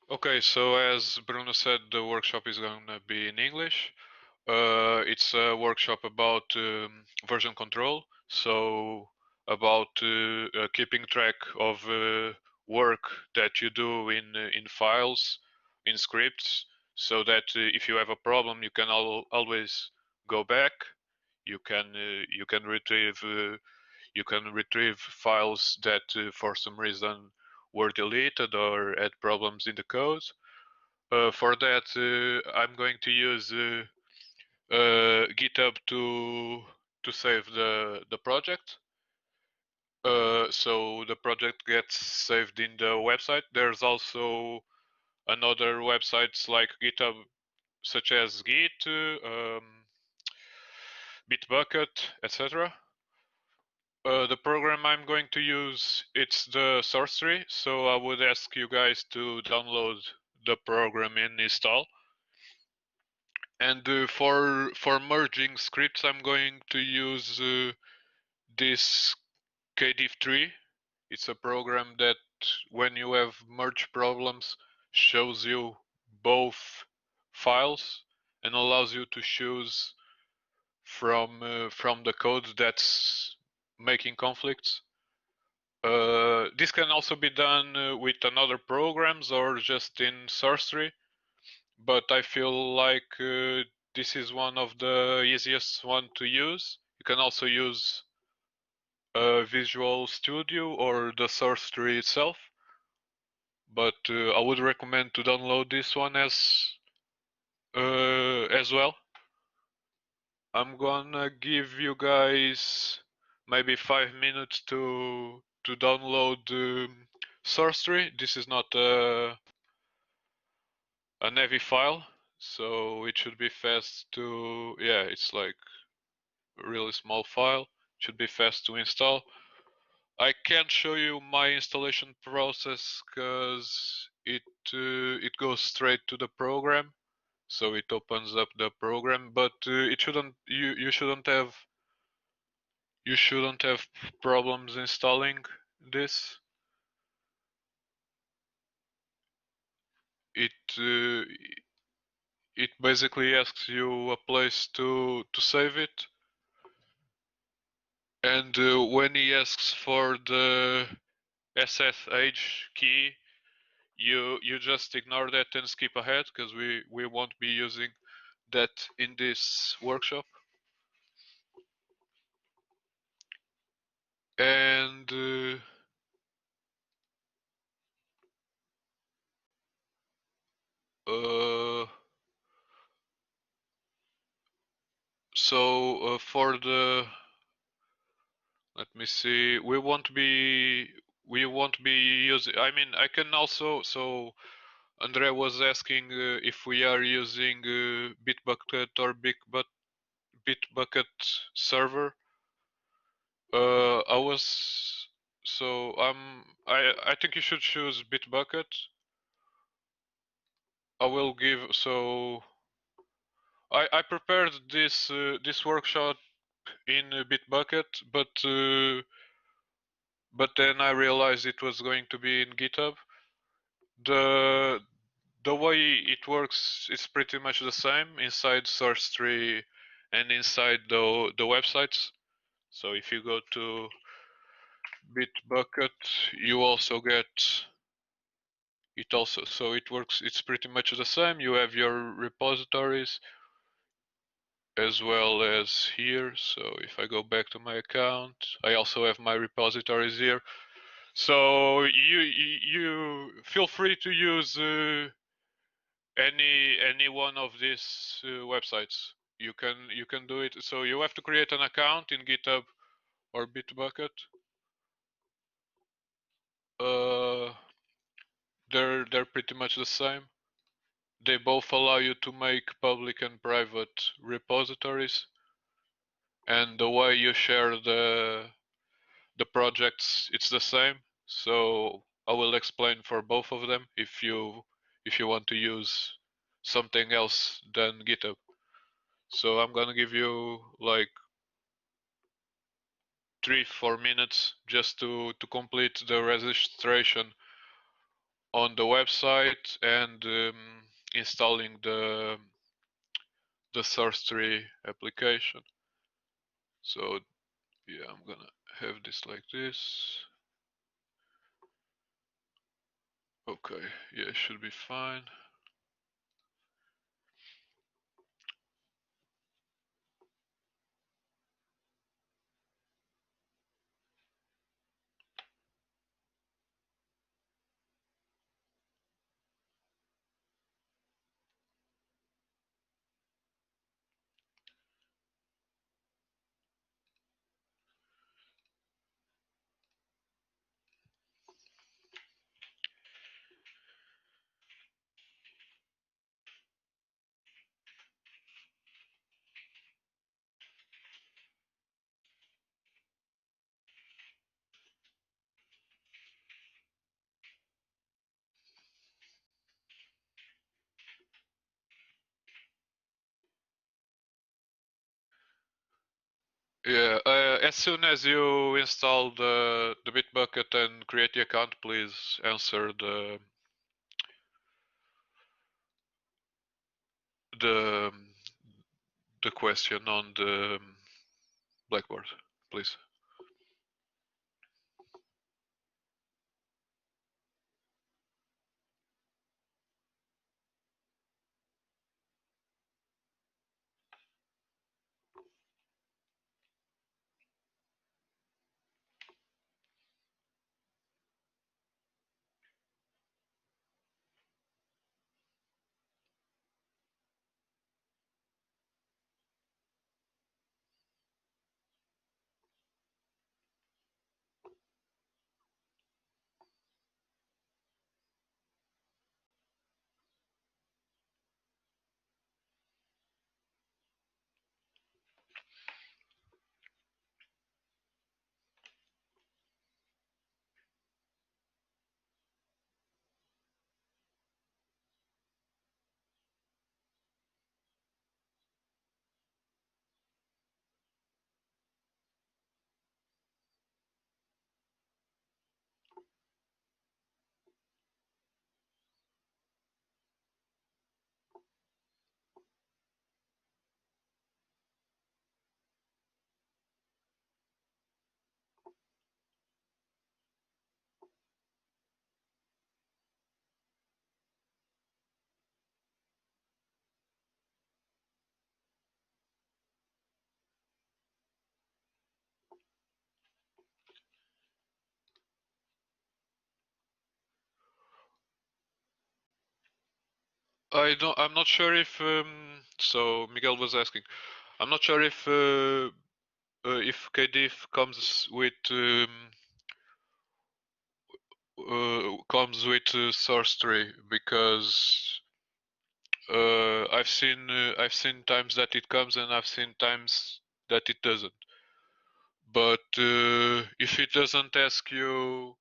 Okay, so as Bruno said, the workshop is going to be in English. It's a workshop about version control, so about keeping track of work that you do in files, in scripts, so that if you have a problem, you can always go back. You can retrieve files that for some reason were deleted or had problems in the code. For that, I'm going to use Github to save the project. So the project gets saved in the website. There's also another websites like GitHub, such as Git, Bitbucket, etc. The program I'm going to use, it's the source tree, so I would ask you guys to download the program and install. And for merging scripts, I'm going to use this KDiff3. It's a program that when you have merge problems shows you both files and allows you to choose from the code that's making conflicts. This can also be done with another programs or just in source tree, but I feel like this is one of the easiest one to use. You can also use Visual Studio or the source tree itself, but I would recommend to download this one as well. I'm gonna give you guys maybe 5 minutes to download source tree. This is not a heavy file, so it should be fast to, yeah, it's like a really small file. It should be fast to install. I can't show you my installation process because it goes straight to the program, so it opens up the program. But it shouldn't you shouldn't have problems installing this. It uh, it basically asks you a place to save it, and when he asks for the SSH key, you just ignore that and skip ahead because we won't be using that in this workshop. And uh, so for the, let me see, we won't be using, I mean, I can also, so Andre was asking if we are using Bitbucket or Bitbucket server. I was, so I think you should choose Bitbucket. I will give, so I prepared this workshop in Bitbucket, but then I realized it was going to be in GitHub. The the way it works is pretty much the same inside source tree and inside the websites. So if you go to Bitbucket, you also get it also, so it works, it's pretty much the same. You have your repositories as well as here. So if I go back to my account, I also have my repositories here. So you feel free to use any one of these websites. You can do it. So you have to create an account in GitHub or Bitbucket. Uh, they're pretty much the same. They both allow you to make public and private repositories, and the way you share the projects, it's the same. So I will explain for both of them if you want to use something else than GitHub. So I'm gonna give you like 3-4 minutes just to complete the registration on the website and installing the source tree application. So yeah, I'm gonna have this like this. Okay, yeah, it should be fine. Yeah, as soon as you install the Bitbucket and create the account, please answer the the question on the Blackboard, please. I'm not sure if. So Miguel was asking. I'm not sure if KDIF comes with source tree, because I've seen times that it comes and I've seen times that it doesn't. But if it doesn't ask you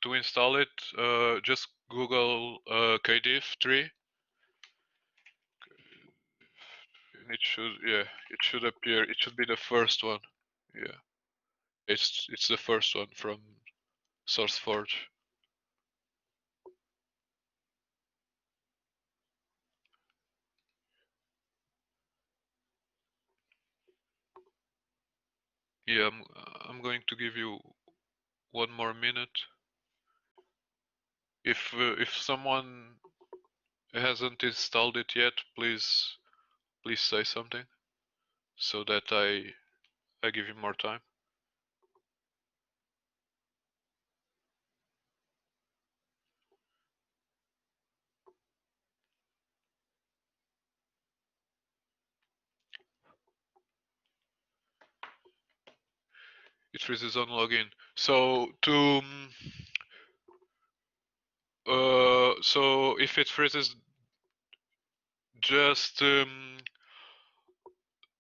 to install it, just Google KDIF tree, and it should appear. It should be the first one. Yeah, it's the first one from SourceForge. Yeah, I'm going to give you one more minute. If someone hasn't installed it yet, please say something so that I give you more time. It freezes on login. So so if it freezes, just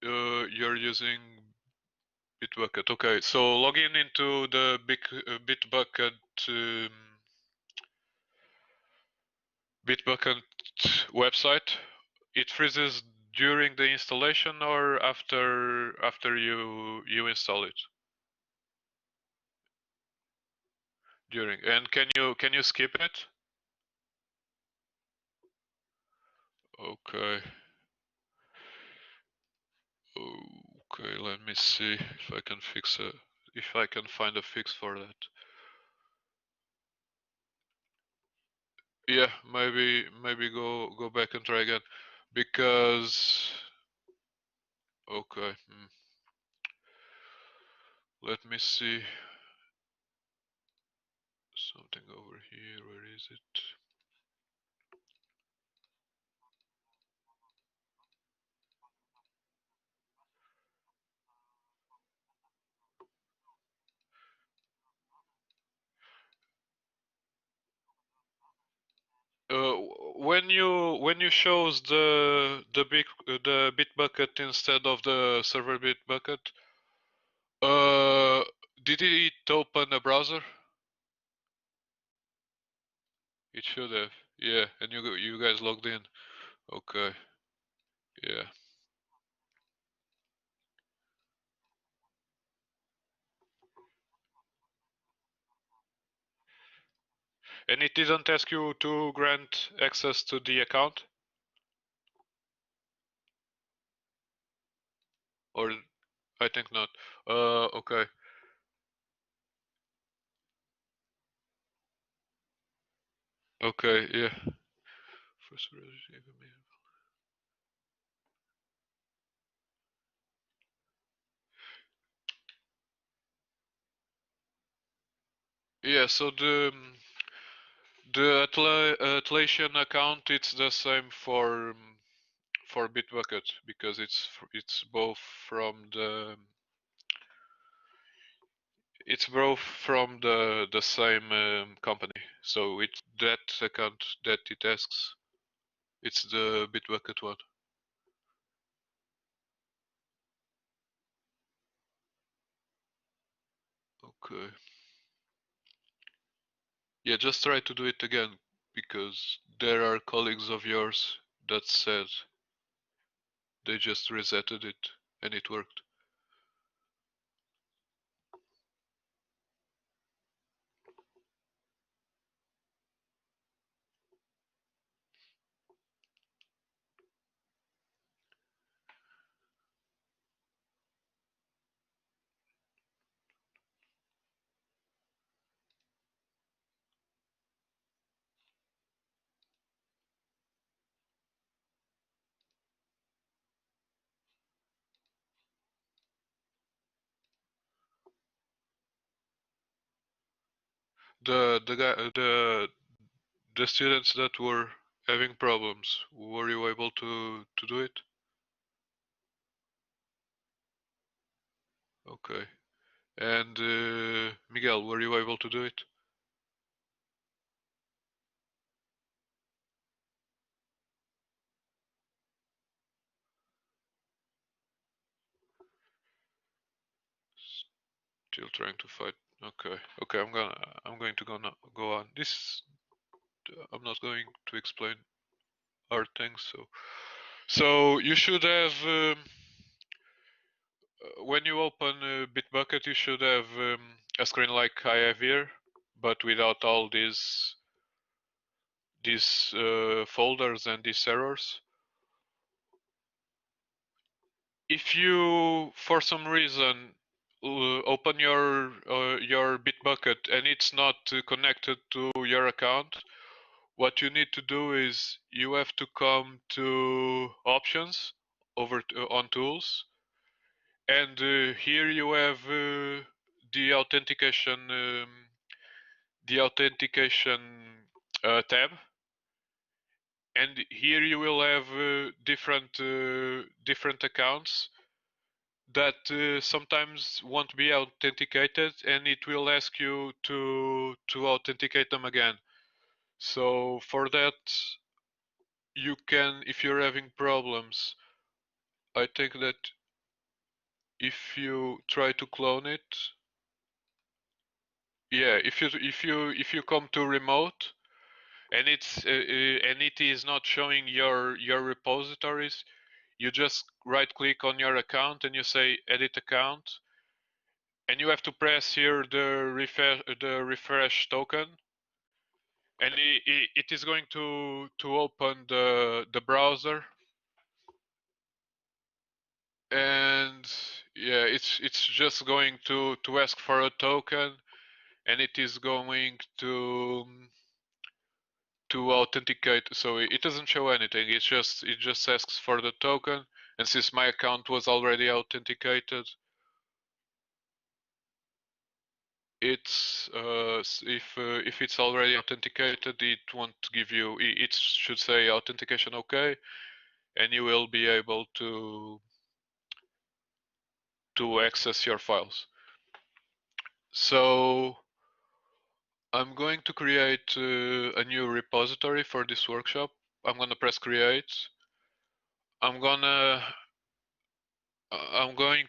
you're using Bitbucket. Okay, so log in into the Bitbucket Bitbucket website. It freezes during the installation or after you install it? during. And can you skip it? Okay. Okay, let me see if I can if I can find a fix for that. Yeah, maybe go back and try again, because okay. Let me see something over here. Where is it? When you shows the Bitbucket instead of the server Bitbucket, did it open a browser? It should have. Yeah, and you guys logged in. Okay. Yeah. And it didn't ask you to grant access to the account? Or I think not. Okay. Okay, yeah. First, yeah, so the Atlassian account, it's the same for Bitbucket, because it's both from the same company. So it's that account that it asks, it's the Bitbucket one. Okay. Yeah, just try to do it again, because there are colleagues of yours that said they just resetted it and it worked. The students that were having problems, were you able to do it? Okay. And Miguel, were you able to do it? Still trying to fight. Okay. Okay, I'm going to go on. I'm not going to explain hard things. So you should have when you open Bitbucket, you should have a screen like I have here, but without all these folders and these errors. If you, for some reason, open your Bitbucket and it's not connected to your account, what you need to do is you have to come to options on tools, and here you have the authentication the authentication tab, and here you will have different accounts that sometimes won't be authenticated, and it will ask you to authenticate them again. So for that, you can, if you're having problems, I think that if you try to clone it, yeah, if you come to remote and and it is not showing your repositories, you just right click on your account and you say edit account, and you have to press here the refresh token, and it is going to open the browser, and yeah, it's just going to ask for a token, and it is going to authenticate. So it doesn't show anything. It just asks for the token, and since my account was already authenticated, it's if it's already authenticated, it won't give you. It should say authentication okay, and you will be able to access your files. So I'm going to create a new repository for this workshop. I'm gonna press create. I'm going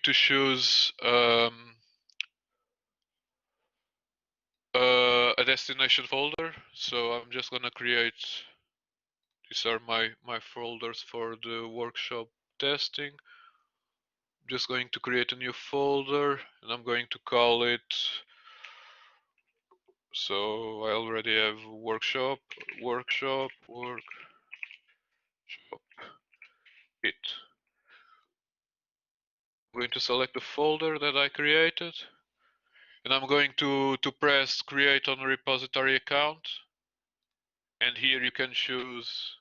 to choose a destination folder. So I'm just gonna create. These are my folders for the workshop testing. I'm just going to create a new folder, and I'm going to call it. So I already have workshop it. I'm going to select the folder that I created, and I'm going to press create on a repository account, and here you can choose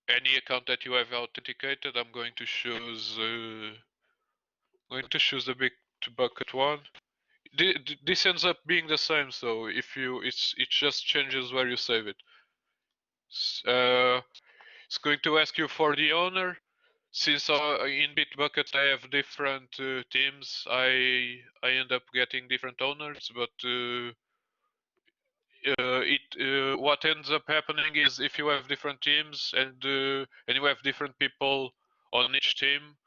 any account that you have authenticated. I'm going to choose the Bitbucket one. This ends up being the same, so if you it just changes where you save it. It's going to ask you for the owner. Since in Bitbucket I have different teams, I end up getting different owners, but what ends up happening is if you have different teams and you have different people on each team,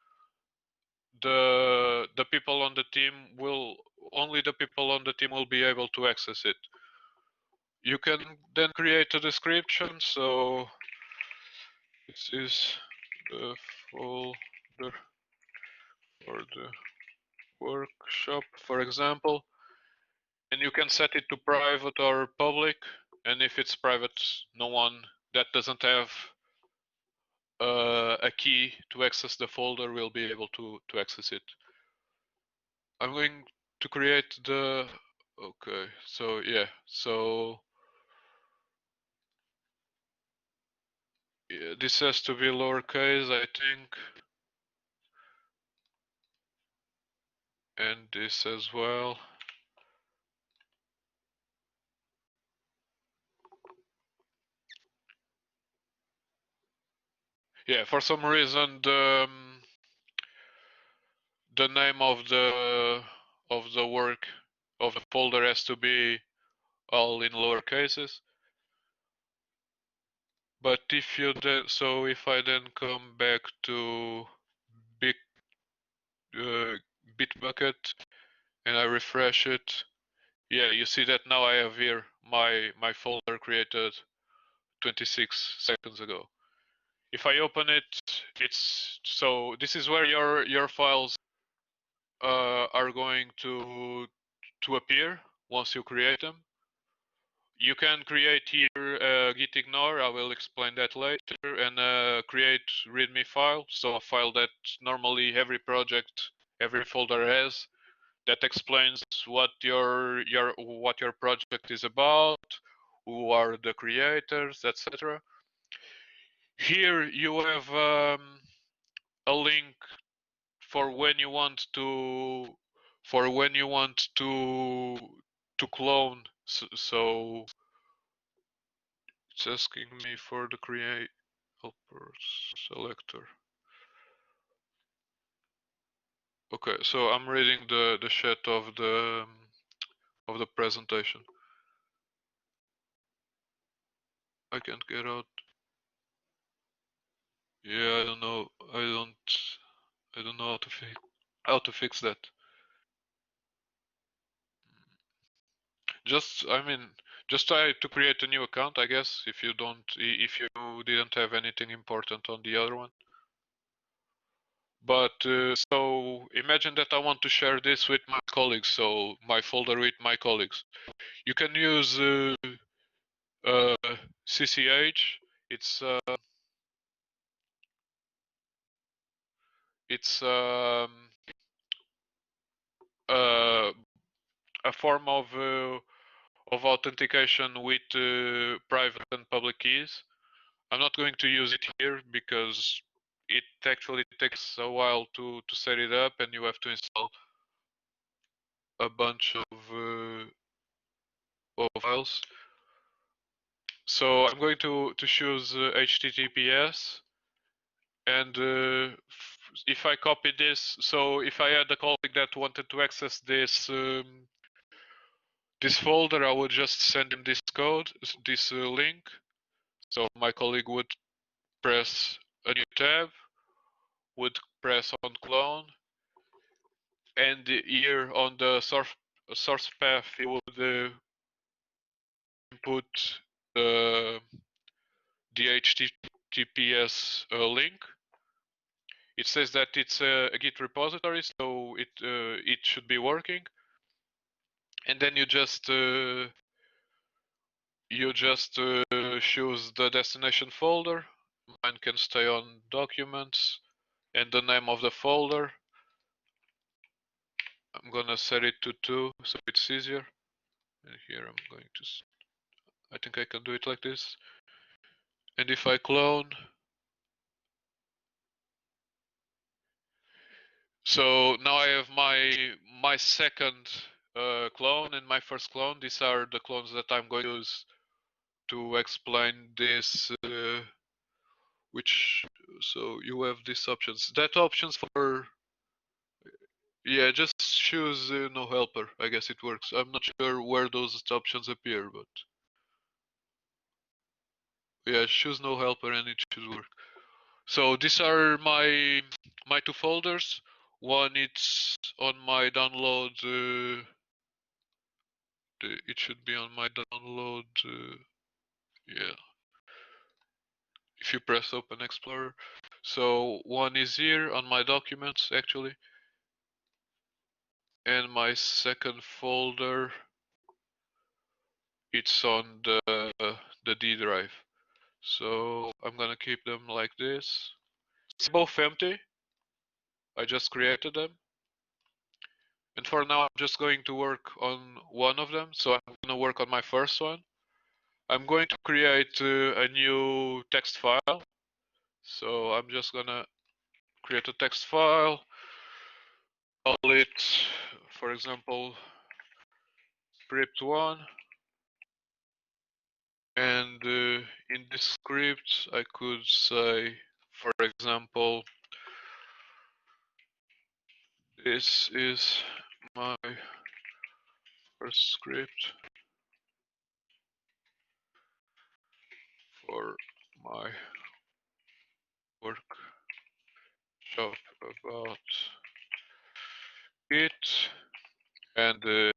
the people on the team will only the people on the team will be able to access it. You can then create a description. So this is the folder for the workshop, for example, and you can set it to private or public. And if it's private, no one that doesn't have a key to access the folder will be able to access it. I'm going to create the okay. So yeah. So yeah, this has to be lowercase, I think, and this as well. Yeah, for some reason the name of the work of the folder has to be all in lower cases. But if you then, so if I then come back to big Bitbucket and I refresh it, yeah, you see that now I have here my folder created 26 seconds ago. If I open it, it's so this is where your files are going to appear once you create them. You can create here git ignore, I will explain that later, and create readme file, so a file that normally every project, every folder has, that explains what your project is about, who are the creators, etc. Here you have a link for when you want to clone. So it's asking me for the create helper selector. Okay, so I'm reading the chat of the presentation. I can't get out. Yeah, I don't know. I don't know how to fix that. I mean, just try to create a new account, I guess, if you didn't have anything important on the other one. But so imagine that I want to share this with my colleagues, so my folder with my colleagues. You can use CCH. It's uh, a form of authentication with private and public keys. I'm not going to use it here because it actually takes a while to set it up, and you have to install a bunch of files. So I'm going to choose HTTPS, and if I copy this, so if I had a colleague that wanted to access this folder, I would just send him this code, this link. So my colleague would press a new tab, would press on clone, and here on the source path, he would input the HTTPS link. It says that it's a Git repository, so it should be working. And then you just choose the destination folder. Mine can stay on documents, and the name of the folder. I'm gonna set it to 2, so it's easier. And here I'm going to. I think I can do it like this. And if I clone, so now I have my second clone and my first clone. These are the clones that I'm going to use to explain this. So you have these options. That options for, yeah, just choose no helper. I guess it works. I'm not sure where those options appear, but yeah, choose no helper and it should work. So these are my two folders. One it's on my download. It should be on my download. Yeah, if you press Open Explorer. So one is here on my documents actually, and my second folder it's on the D drive. So I'm gonna keep them like this. It's both empty. I just created them. And for now, I'm just going to work on one of them. So I'm gonna work on my first one. I'm going to create a new text file. So I'm just gonna create a text file. Call it, for example, script1. And in this script, I could say, for example, this is my first script for my workshop about it, and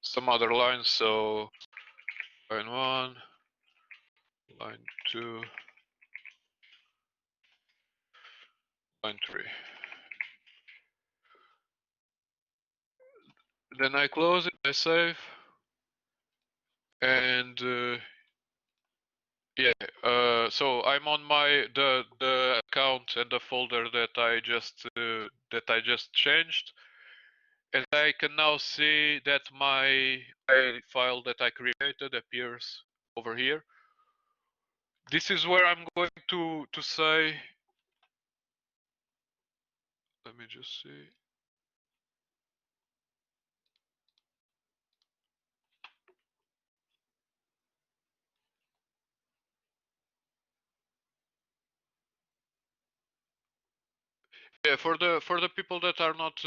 some other lines. So line 1, line 2, line 3. Then I close it, I save, and yeah. So I'm on the account and the folder that I just changed, and I can now see that my file that I created appears over here. This is where I'm going to say. Let me just see. Yeah, for the people that are not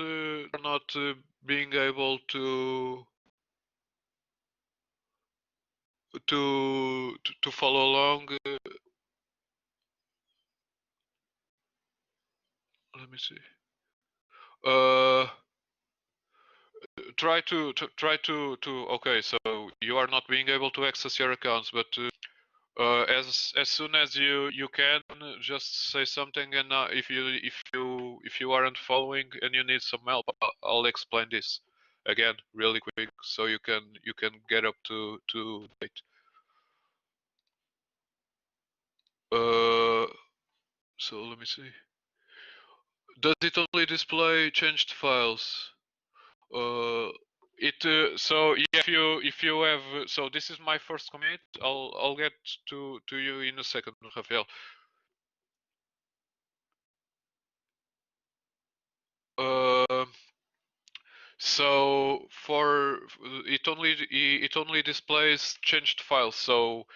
being able to follow along. Let me see. Try to. Okay, so you are not being able to access your accounts, but as soon as you can, just say something, and if you you aren't following and you need some help, I'll explain this again really quick so you can get up to date. So let me see. Does it only display changed files? So yeah, if you have so this is my first commit. I'll get to you in a second, Rafael. So for it only displays changed files. So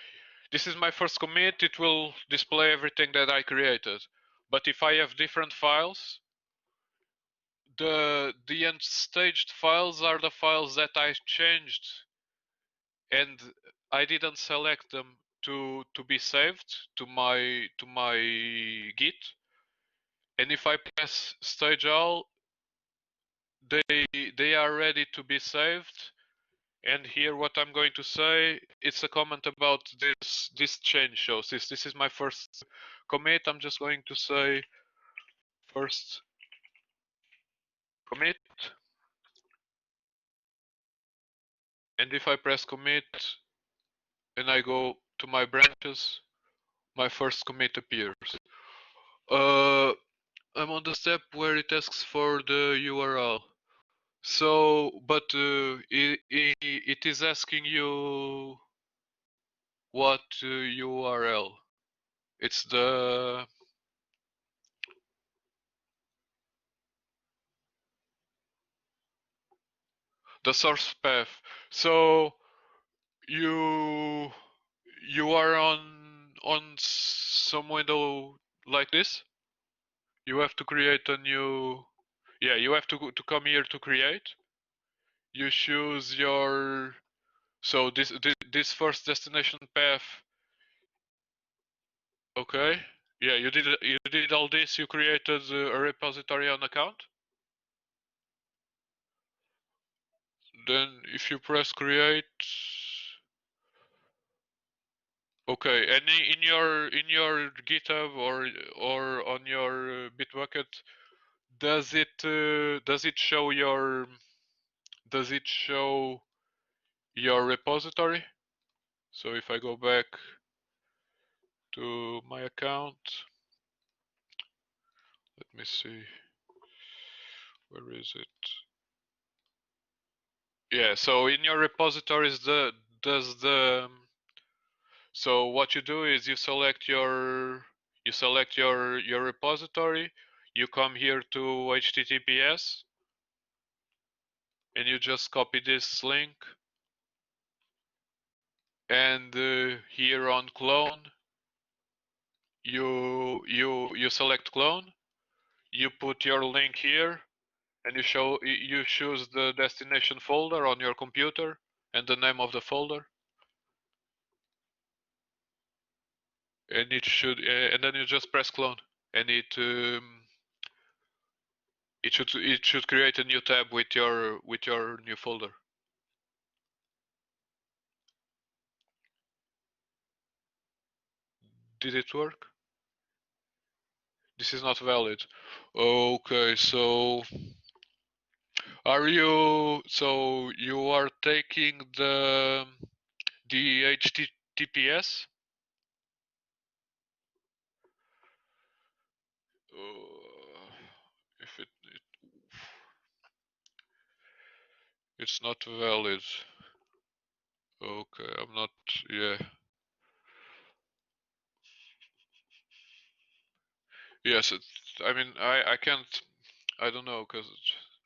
this is my first commit. It will display everything that I created. But if I have different files, the unstaged files are the files that I changed, and I didn't select them to be saved to my Git. And if I press stage all, they are ready to be saved. And here what I'm going to say, it's a comment about this change shows. This is my first commit. I'm just going to say first commit. And if I press commit and I go to my branches, my first commit appears. I'm on the step where it asks for the URL. So, but it is asking you what URL. It's the source path. So you are on some window like this. You have to create a new. Yeah, you have to come here to create. You choose your. So this first destination path. Okay. Yeah, you did all this. You created a repository on account. Then if you press create. Okay, and in your GitHub or on your Bitbucket, does it show your repository? So if I go back to my account, let me see, where is it? Yeah, so in your repositories, so what you do is you select your repository, you come here to HTTPS, and you just copy this link, and here on clone, you select clone, you put your link here, and you choose the destination folder on your computer and the name of the folder, and and then you just press clone, and it should create a new tab with your new folder. Did it work? This is not valid. Okay, so you are taking the HTTPS? If it's not valid. Okay, I'm not. Yeah. Yes. I mean, I can't. I don't know because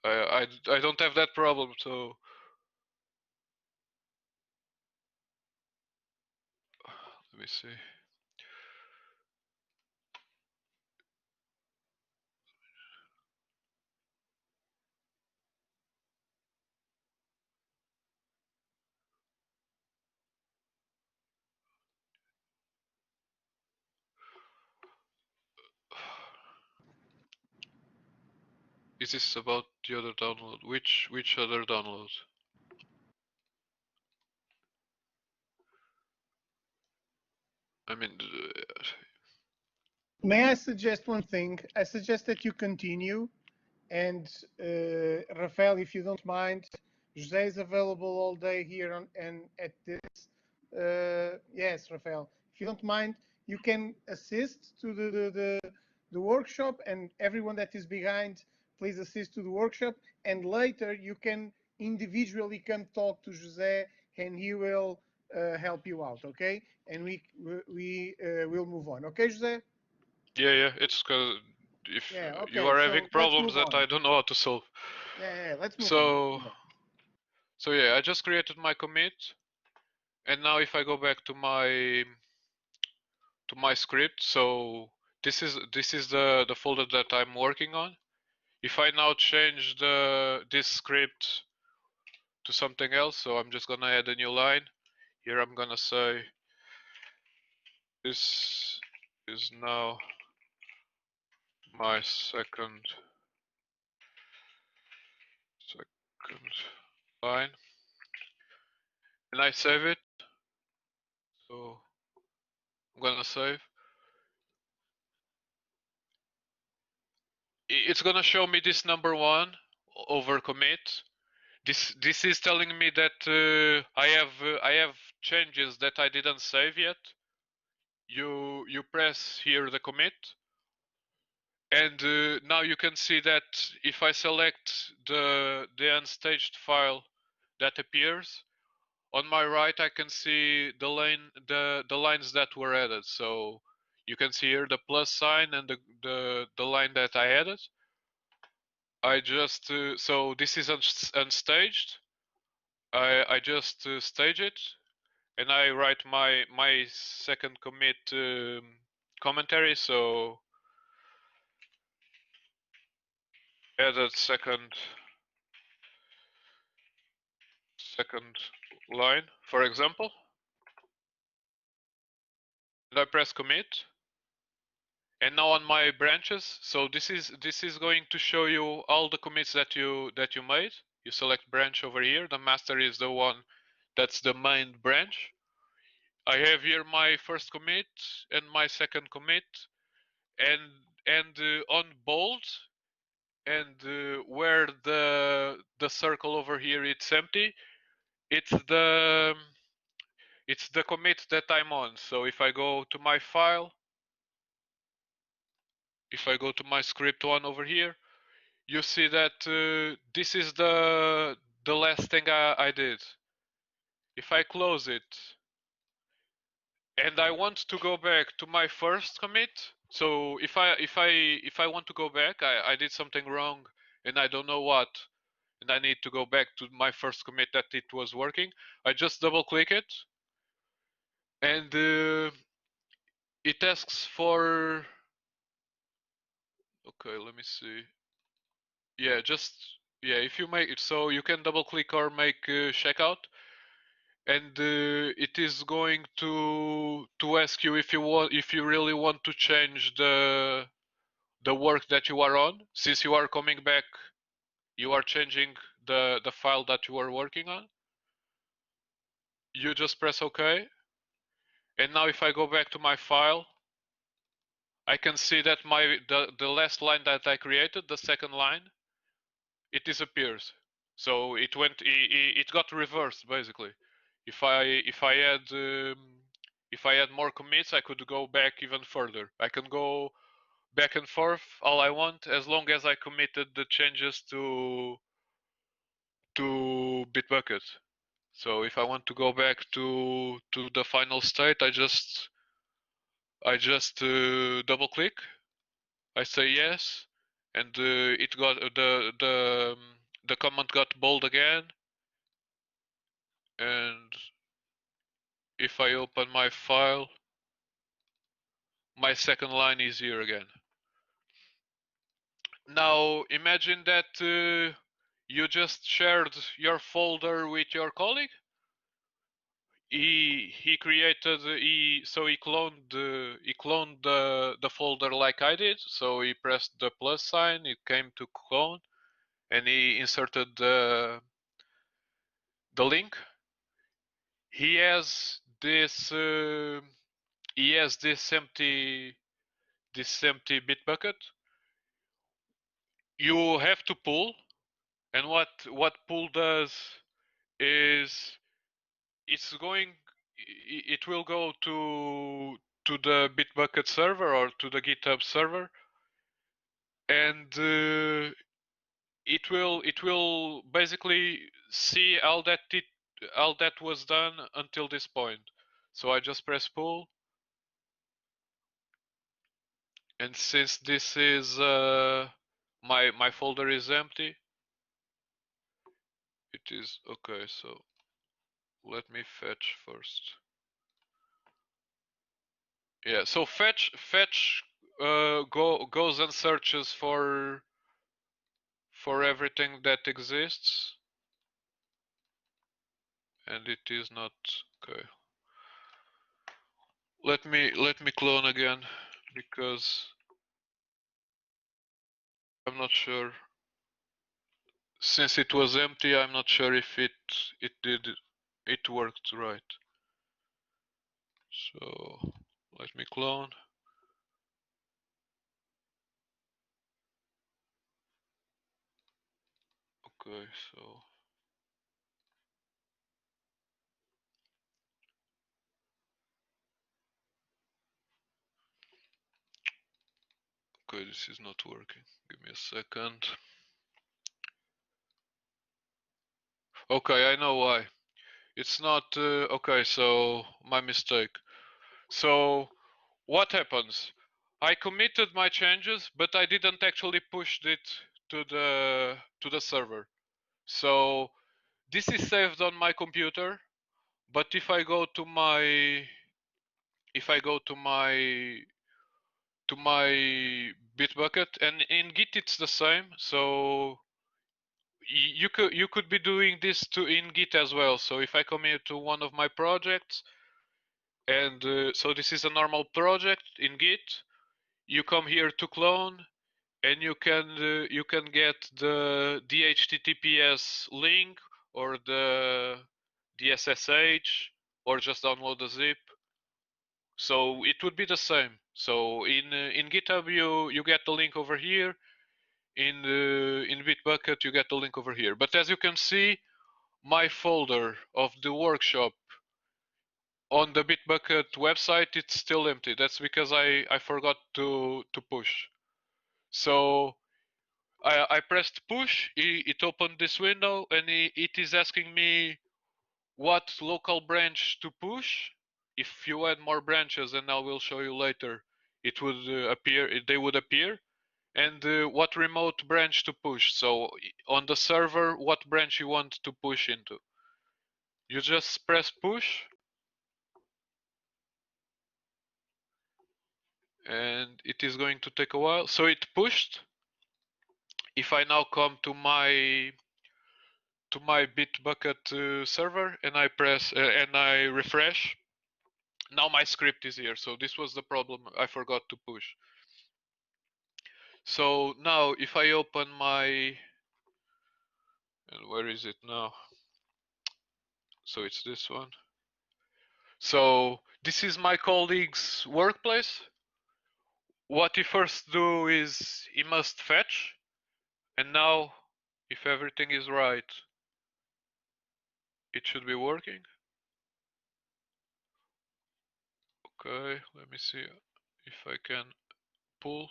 I don't have that problem. So let me see. Is this about the other download? Which other download? I mean, May I suggest one thing? I suggest that you continue, and Rafael, if you don't mind, Jose is available all day here and at this. Yes, Rafael, if you don't mind, you can assist to the workshop, and everyone that is behind, please assist to the workshop. And later you can individually come talk to Jose, and he will help you out. Okay? And we will move on. Okay, Jose? Yeah, it's because if Yeah. you Okay. are having So let's problems move that on. I don't know how to solve. Yeah. Let's move on. Let's So, move on. so yeah, I just created my commit, and now if I go back to my script, so this is the folder that I'm working on. If I now change this script to something else, so I'm just gonna add a new line. Here I'm gonna say this is now my second line, and I save it. So I'm gonna save. It's gonna show me this number one over commit. This is telling me that I have changes that I didn't save yet. You press here the commit, and now you can see that if I select the unstaged file that appears on my right, I can see the lines that were added. So you can see here the plus sign and the line that I added. I just so this is unstaged. I just stage it, and I write my second commit commentary. So added second line, for example, and I press commit. And now on my branches, so this is going to show you all the commits that you made. You select branch over here. The master is the one that's the main branch. I have here my first commit and my second commit, and on bold, and where the circle over here it's empty, it's the commit that I'm on. So if I go to my file, if I go to my script one over here, you see that this is the last thing I did. If I close it and I want to go back to my first commit, so if I want to go back, I did something wrong and I don't know what, and I need to go back to my first commit that it was working, I just double click it, and it asks for, okay, let me see. Yeah, just, yeah, if you make it, so you can double click or make checkout, and it is going to ask you if you really want to change the work that you are on. Since you are coming back, you are changing the file that you are working on. You just press OK, and now if I go back to my file, I can see that the last line that I created, the second line, it disappears. So it got reversed basically. If I had more commits, I could go back even further. I can go back and forth all I want as long as I committed the changes to Bitbucket. So if I want to go back to the final state, I just double click. I say yes, and it got the command got bold again, and if I open my file, my second line is here again. Now imagine that you just shared your folder with your colleague. He created so he cloned the folder like I did. So he pressed the plus sign, it came to clone, and he inserted the link. He has this empty this empty Bitbucket, you have to pull, and what pull does is it will go to the Bitbucket server or to the GitHub server, and it will basically see all that was done until this point. So I just press pull, and since this is my folder is empty, it is okay. So let me fetch first. Yeah, so fetch goes and searches for everything that exists, and it is not okay. Let me clone again, because I'm not sure. Since it was empty, I'm not sure if it worked right. So let me clone. Okay, so okay, this is not working. Give me a second. Okay, I know why. It's not okay, so my mistake. So what happens? I committed my changes, but I didn't actually push it to the server. So this is saved on my computer, but if I go to my Bitbucket, and in Git it's the same, so you could be doing this to in Git as well. So if I come here to one of my projects, and so this is a normal project in Git, you come here to clone, and you can get the HTTPS link or the SSH, or just download the zip. So it would be the same. So in GitHub you get the link over here. In Bitbucket you get the link over here. But as you can see, my folder of the workshop on the Bitbucket website, it's still empty. That's because I forgot to push. So I pressed push, it opened this window, and it is asking me what local branch to push. If you add more branches, and I will show you later, it would they would appear. And what remote branch to push. So on the server, what branch you want to push into. You just press push, and it is going to take a while. So it pushed. If I now come to my Bitbucket server, and I press and I refresh, now my script is here. So this was the problem, I forgot to push. So now if I open my, and where is it now? So it's this one. So this is my colleague's workplace. What he first do is he must fetch, and now if everything is right, it should be working. Okay, let me see if I can pull.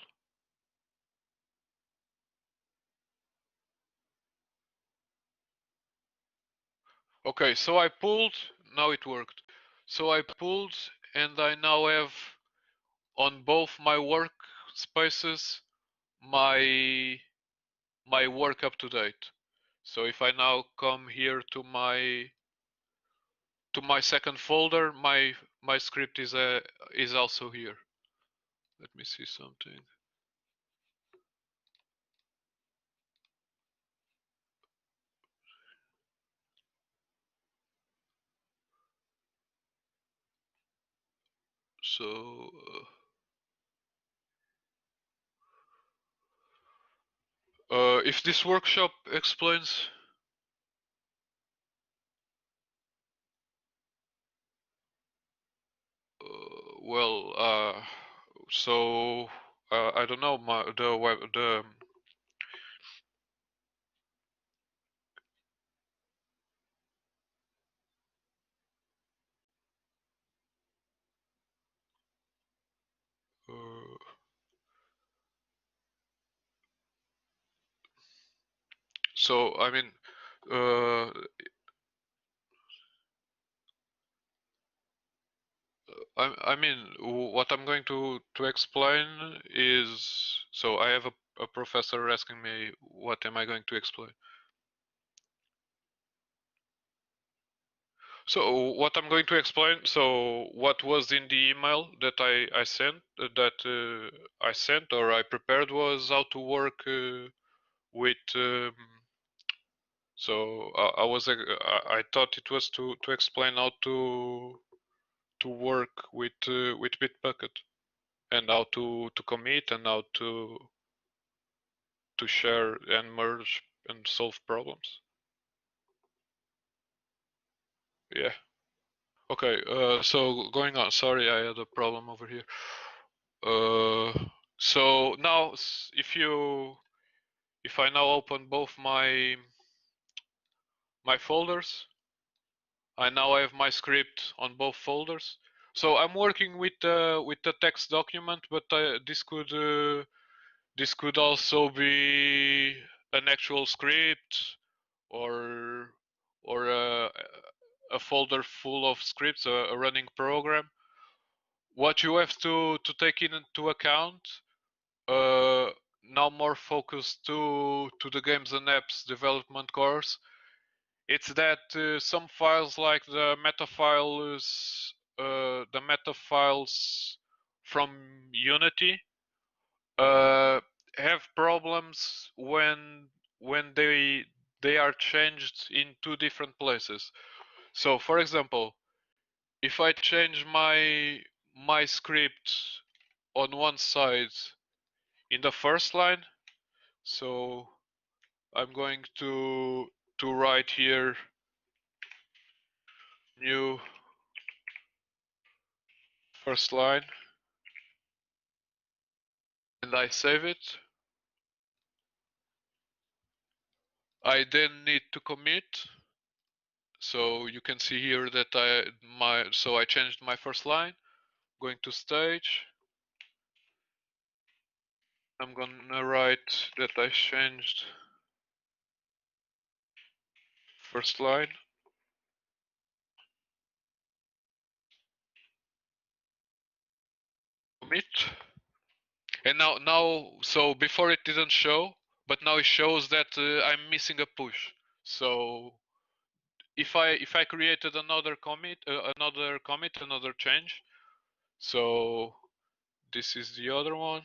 Okay, so I pulled, now it worked. So I pulled, and I now have on both my workspaces my work up to date. So if I now come here to my second folder, my script is also here. Let me see something. So if this workshop explains, well, so I don't know, the so I mean, uh, I mean, what I'm going to explain is, so I have a professor asking me what am I going to explain. So what I'm going to explain, so what was in the email that I sent, I sent or I prepared was how to work with. So I was I thought it was to explain how to work with Bitbucket and how to commit and how to share and merge and solve problems. Yeah. Okay. So going on. Sorry, I had a problem over here. So now if I now open both my folders, I now have my script on both folders. So I'm working with the text document, but this could also be an actual script or or a folder full of scripts, a running program. What you have to take into account, uh, now more focused to the games and apps development course, it's that some files like the meta files from Unity uh, have problems when they are changed in two different places. So, for example, if I change my script on one side in the first line, so I'm going to write here new first line and I save it. I then need to commit. So you can see here that I changed my first line. Going to stage. I'm gonna write that I changed first line. Commit. And now, so before it didn't show, but now it shows that I'm missing a push. So if I created another commit, another change. So this is the other one.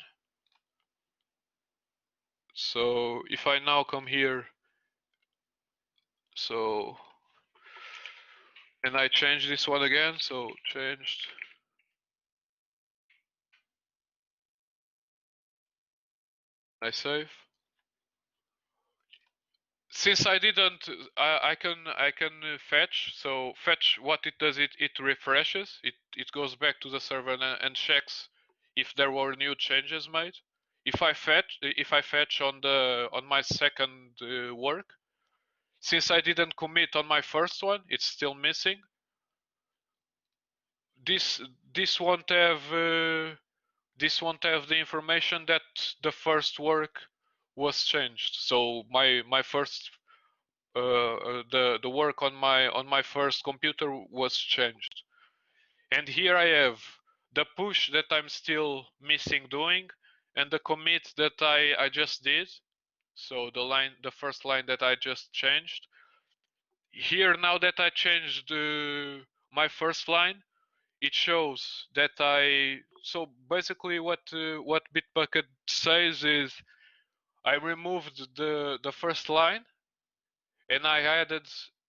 So if I now come here, so and I change this one again, so changed. I save. Since I didn't, I can fetch. So fetch, what it does, it refreshes. It goes back to the server and checks if there were new changes made. If I fetch on my second work, since I didn't commit on my first one, it's still missing. This this won't have this won't have the information that the first work was changed. So my first the work on my first computer was changed. And here I have the push that I'm still missing doing and the commit that I just did. So the first line that I just changed. Here, now that I changed my first line, it shows that so basically what Bitbucket says is I removed the first line and I added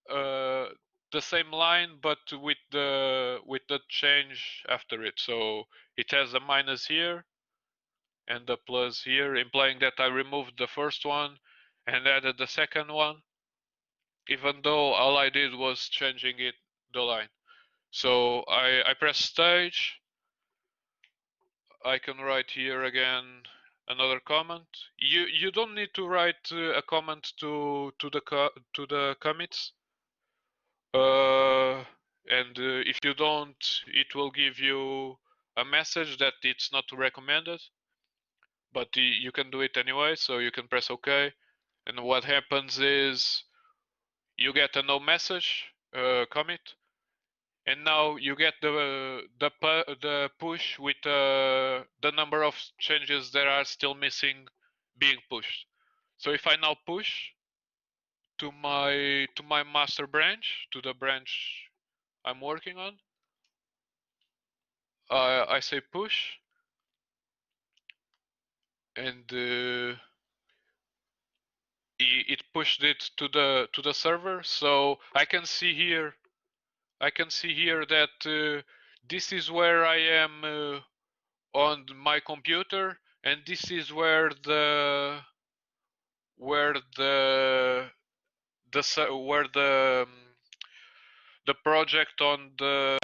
uh, the same line but with the change after it. So it has a minus here and a plus here, implying that I removed the first one and added the second one, even though all I did was changing the line. So I press stage. I can write here again another comment. You don't need to write a comment to the commits. And if you don't, it will give you a message that it's not recommended. But you can do it anyway, so you can press OK. And what happens is you get a no message commit, and now you get the push with the number of changes that are still missing being pushed. So if I now push to my master branch, to the branch I'm working on, I say push, and it pushed it to the server. So I can see here that this is where I am on my computer, and this is where the where the project on the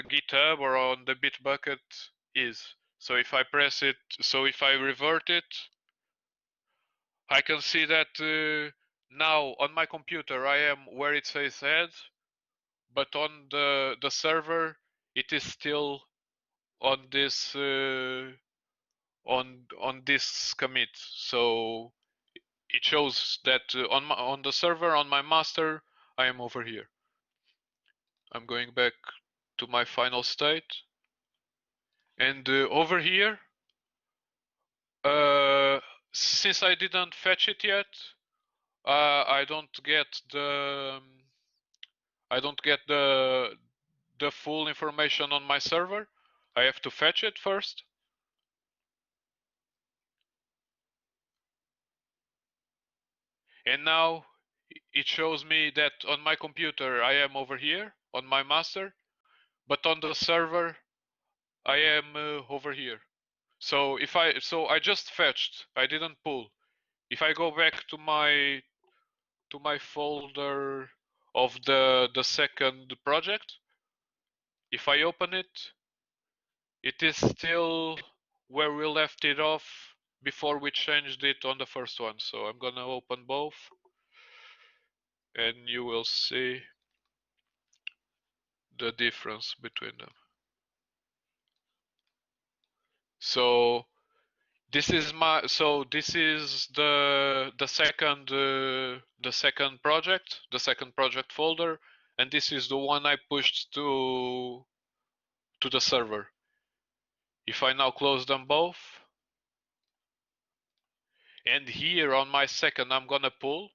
GitHub or on the Bitbucket is. So if I press it, so if I revert it, I can see that now on my computer I am where it says head, but on the server it is still on this on this commit. So it shows that on the server on my master I am over here. I'm going back to my final state, and over here, since I didn't fetch it yet, I don't get the full information on my server. I have to fetch it first. And now it shows me that on my computer I am over here on my master, but on the server I am over here. So I just fetched, I didn't pull. If I go back to my folder of the second project, if I open it, it is still where we left it off before we changed it on the first one. So I'm gonna open both, and you will see the difference between them. So this is the second project folder, and this is the one I pushed to the server. If I now close them both, and here on my second I'm gonna pull,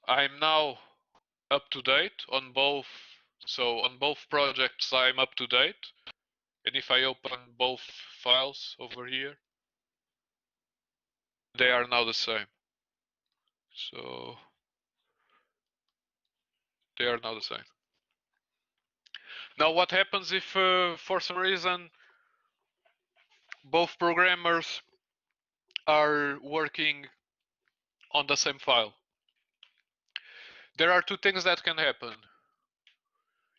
I'm now up to date on both. So on both projects I'm up to date, and if I open both files over here, they are now the same. So they are now the same. Now what happens if for some reason both programmers are working on the same file? There are two things that can happen.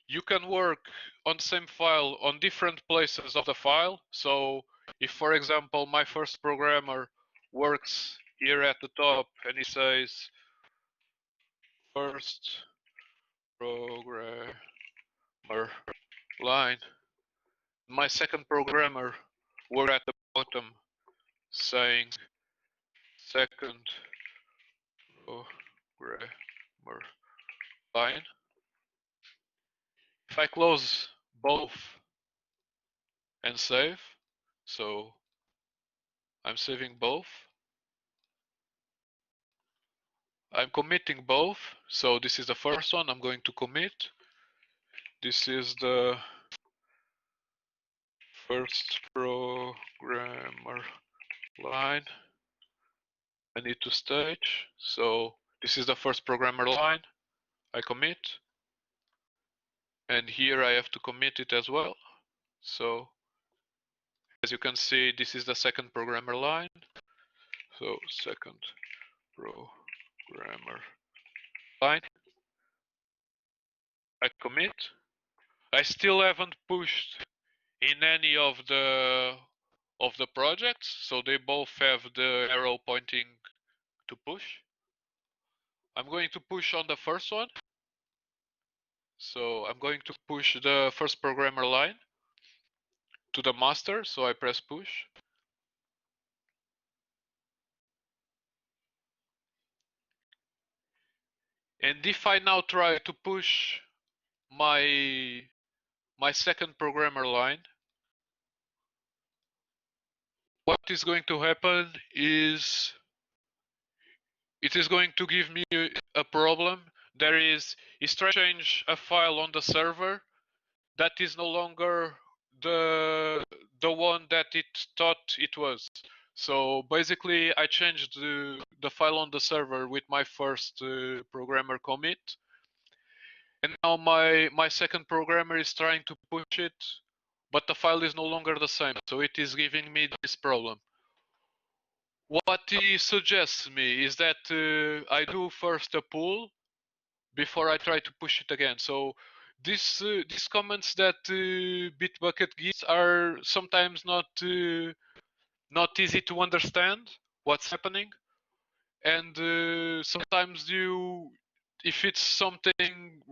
You can work on the same file on different places of the file. So if, for example, my first programmer works here at the top and he says first programmer line, my second programmer works at the bottom saying second programmer line. If I close both and save, so I'm saving both, I'm committing both. So this is the first one I'm going to commit. This is the first programmer line. I need to stage. So this is the first programmer line. I commit. And here I have to commit it as well. So as you can see, this is the second programmer line. So second programmer line. I commit. I still haven't pushed in any of the projects, so they both have the arrow pointing to push. I'm going to push on the first one. So I'm going to push the first programmer line to the master, so I press push. And if I now try to push my second programmer line, what is going to happen is it is going to give me a problem. There is, it's trying to change a file on the server that is no longer the one that it thought it was. So basically, I changed the file on the server with my first programmer commit, and now my second programmer is trying to push it, but the file is no longer the same. So it is giving me this problem. What he suggests me is that I do first a pull before I try to push it again. So these comments that Bitbucket gives are sometimes not easy to understand what's happening, and sometimes if it's something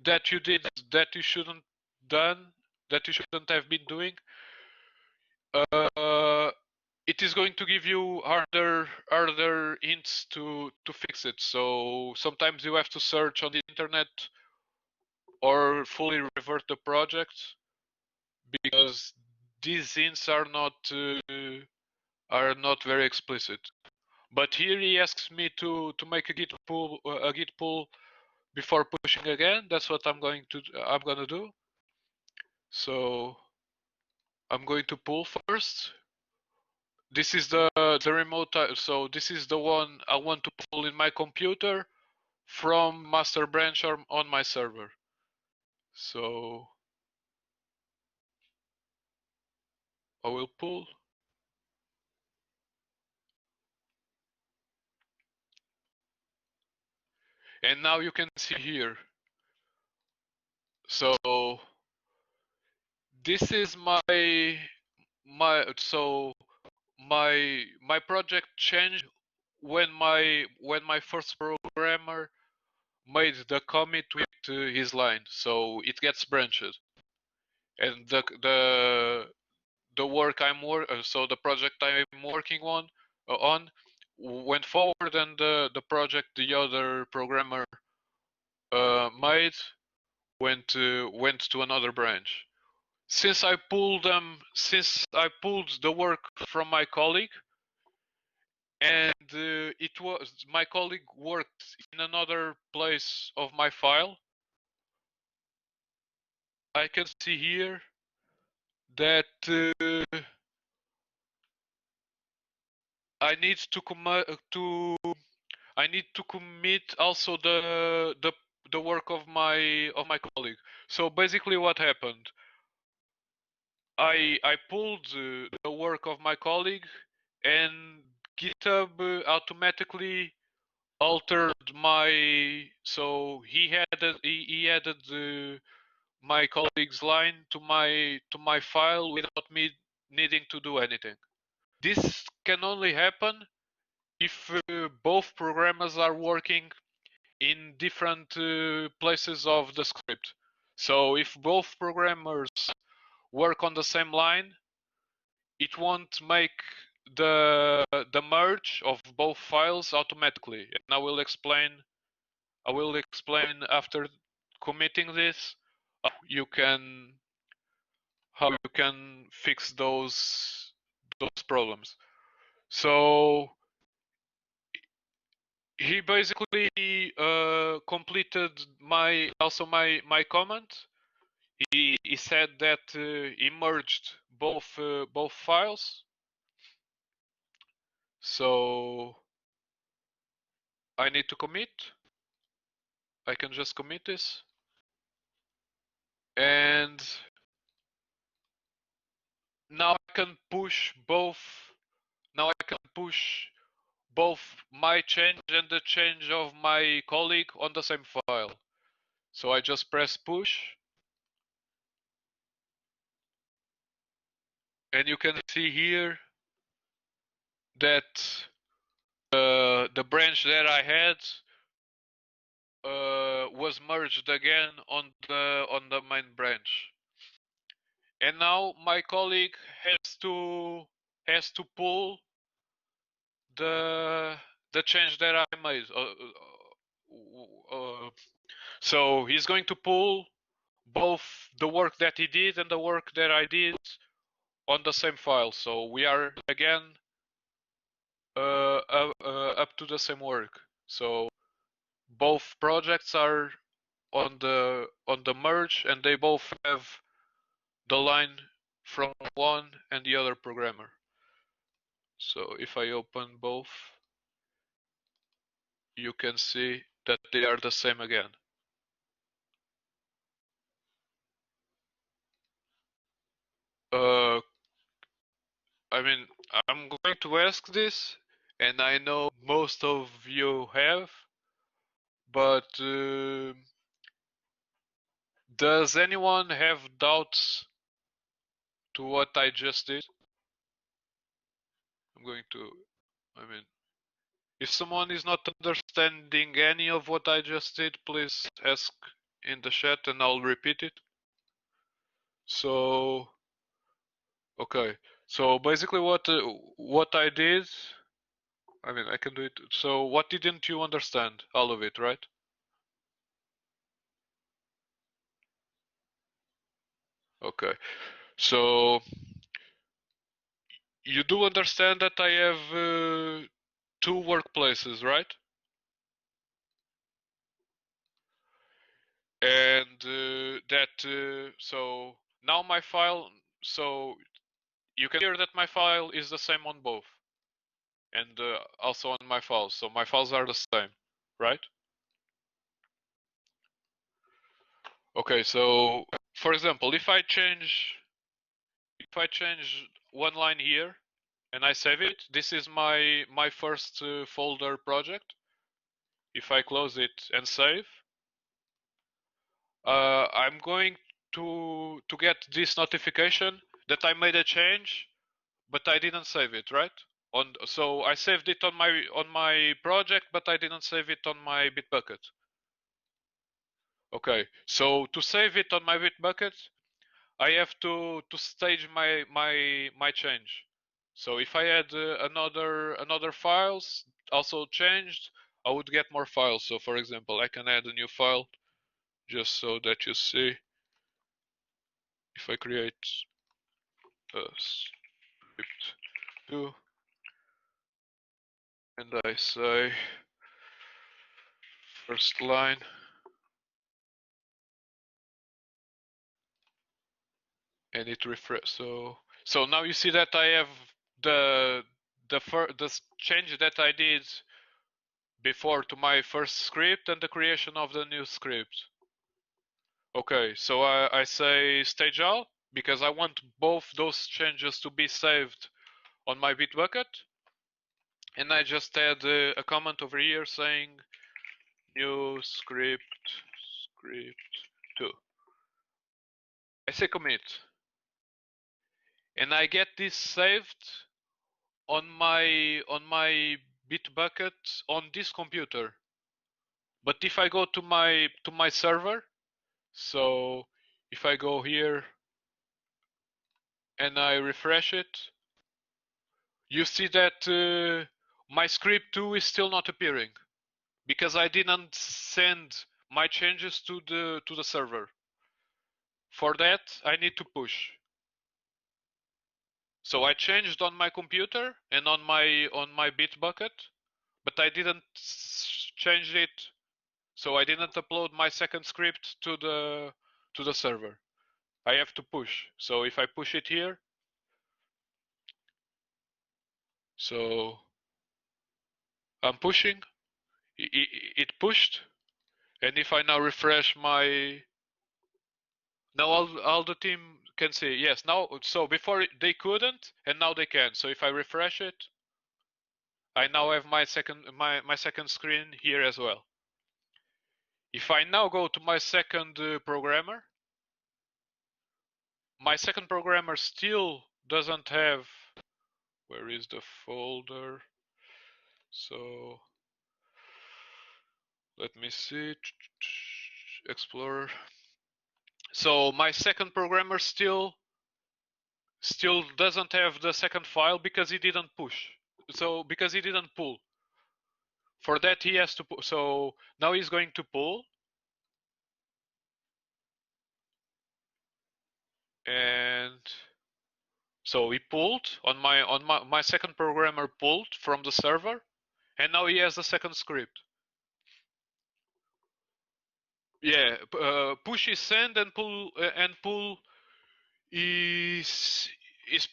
that you did that you shouldn't done, that you shouldn't have been doing, it is going to give you harder hints to fix it. So sometimes you have to search on the internet or fully revert the project, because these hints are not very explicit. But here he asks me to make a git pull before pushing again. That's what I'm gonna do. So I'm going to pull first. This is the remote. So this is the one I want to pull in my computer from master branch on my server. So I will pull. And now you can see here. So this is my project changed when my first programmer made the commit with his line. So it gets branched, and the work so the project I'm working on went forward, and the project the other programmer made went to another branch. Since I pulled the work from my colleague, and it was my colleague worked in another place of my file, I can see here that I need to commit also the work of my colleague. So basically, what happened? I pulled the work of my colleague, and GitHub automatically altered so he added my colleague's line to my file without me needing to do anything. This can only happen if both programmers are working in different places of the script. So if both programmers work on the same line, it won't make the merge of both files automatically. And I will explain after committing this how you can fix those problems. So he basically completed my comment. He said that he merged both files. So I need to commit. I can just commit this, and now I can push both. Now I can push both my change and the change of my colleague on the same file. So I just press push, and you can see here that the branch that I had was merged again on the main branch. And now my colleague has to pull the change that I made. So he's going to pull both the work that he did and the work that I did on the same file. So we are again up to the same work. So both projects are on the merge, and they both have the line from one and the other programmer. So if I open both, you can see that they are the same again. I mean, I'm going to ask this, and I know most of you have, but does anyone have doubts to what I just did? I'm going to, I mean, if someone is not understanding any of what I just did, please ask in the chat and I'll repeat it. So, okay. So basically what I did, I mean, I can do it. So what didn't you understand? All of it, right? Okay. So you do understand that I have two workplaces, right? And so now my file, so you can hear that my file is the same on both, and also on my files. So my files are the same, right? Okay. So for example, if I change one line here and I save it, this is my first folder project. If I close it and save, I'm going to get this notification that I made a change, but I didn't save it, right? So I saved it on my project, but I didn't save it on my Bitbucket. Okay, so to save it on my Bitbucket, I have to stage my change. So if I add another files also changed, I would get more files. So for example, I can add a new file just so that you see. If I create a script 2 and I say first line, and it refresh. So now you see that I have the change that I did before to my first script and the creation of the new script. Okay, so I say stage all because I want both those changes to be saved on my Bitbucket, and I just add a comment over here saying new script 2. I say commit, and I get this saved on my Bitbucket on this computer. But if I go to my server, so if I go here and I refresh it, you see that my script 2 is still not appearing because I didn't send my changes to the server. For that, I need to push. So I changed on my computer and on my Bitbucket, but I didn't change it. So I didn't upload my second script to the server. I have to push. So if I push it here, so I'm pushing, it pushed, and if I now refresh my, now all the team can see, yes, now, so before they couldn't, and now they can. So if I refresh it, I now have my second screen here as well. If I now go to my second programmer, my second programmer still doesn't have, where is the folder? So let me see, Explorer. So my second programmer still doesn't have the second file because he didn't push. So because he didn't pull. For that he has to pull. So now he's going to pull. And so he pulled on my second programmer pulled from the server, and now he has the second script. Yeah, push is send and pull is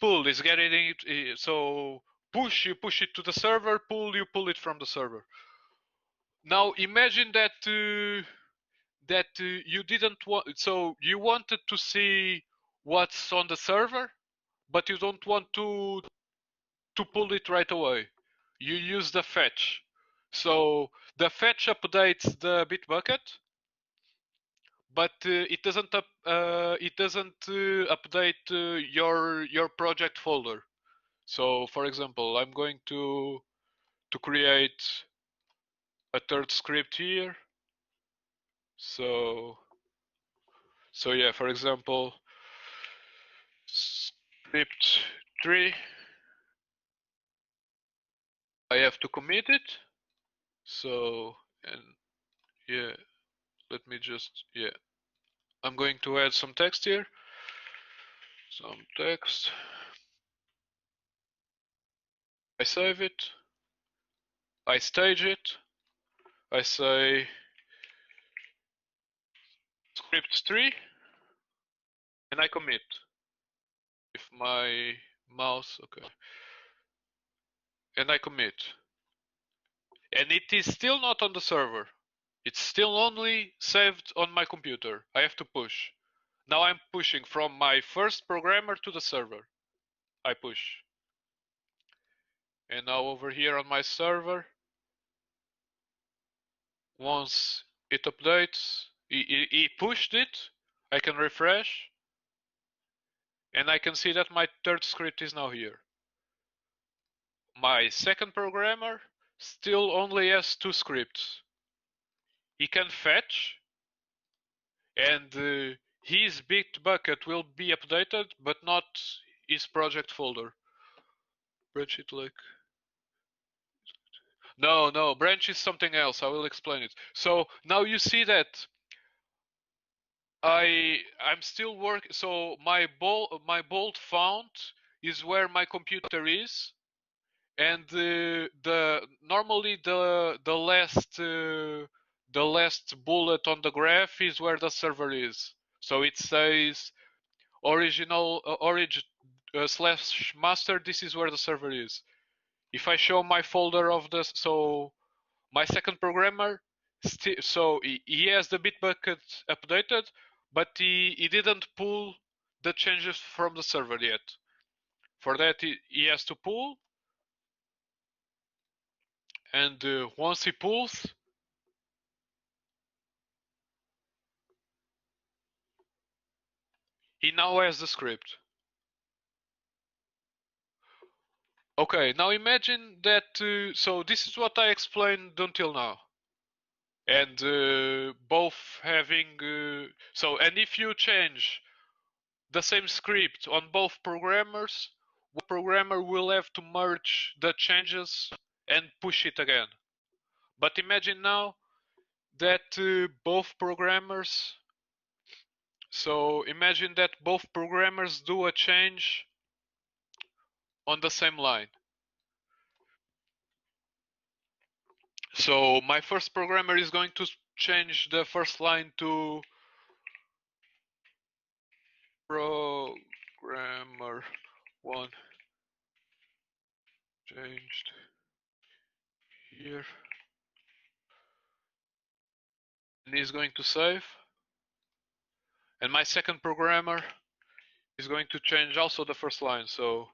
pulled. Is getting it. So push, you push it to the server. Pull, you pull it from the server. Now imagine that you didn't want. So you wanted to see what's on the server, but you don't want to pull it right away. You use the fetch. So the fetch updates the Bitbucket, but it doesn't update your project folder. So for example, I'm going to create a third script here. So yeah, for example, script 3, I have to commit it. So, and yeah, let me just, yeah, I'm going to add some text here. Some text. I save it. I stage it. I say script 3 and I commit. If my mouse, okay. And I commit. And it is still not on the server. It's still only saved on my computer. I have to push. Now I'm pushing from my first programmer to the server. I push. And now over here on my server, once it updates, he pushed it. I can refresh. And I can see that my third script is now here. My second programmer still only has 2 scripts. He can fetch, and his Bitbucket will be updated, but not his project folder. Branch it like... No, branch is something else. I will explain it. So now you see that I'm still working. So my bolt font is where my computer is, and normally the last bullet on the graph is where the server is. So it says original origin slash master. This is where the server is. If I show my folder of this, so my second programmer, so he has the Bitbucket updated, but he didn't pull the changes from the server yet. For that, he has to pull. And once he pulls, he now has the script. Okay, now imagine that, so this is what I explained until now. And both having, and if you change the same script on both programmers, one programmer will have to merge the changes and push it again. But imagine now that both programmers, so imagine that both programmers do a change on the same line. So my first programmer is going to change the first line to programmer 1 changed here, and he's going to save. And my second programmer is going to change also the first line. So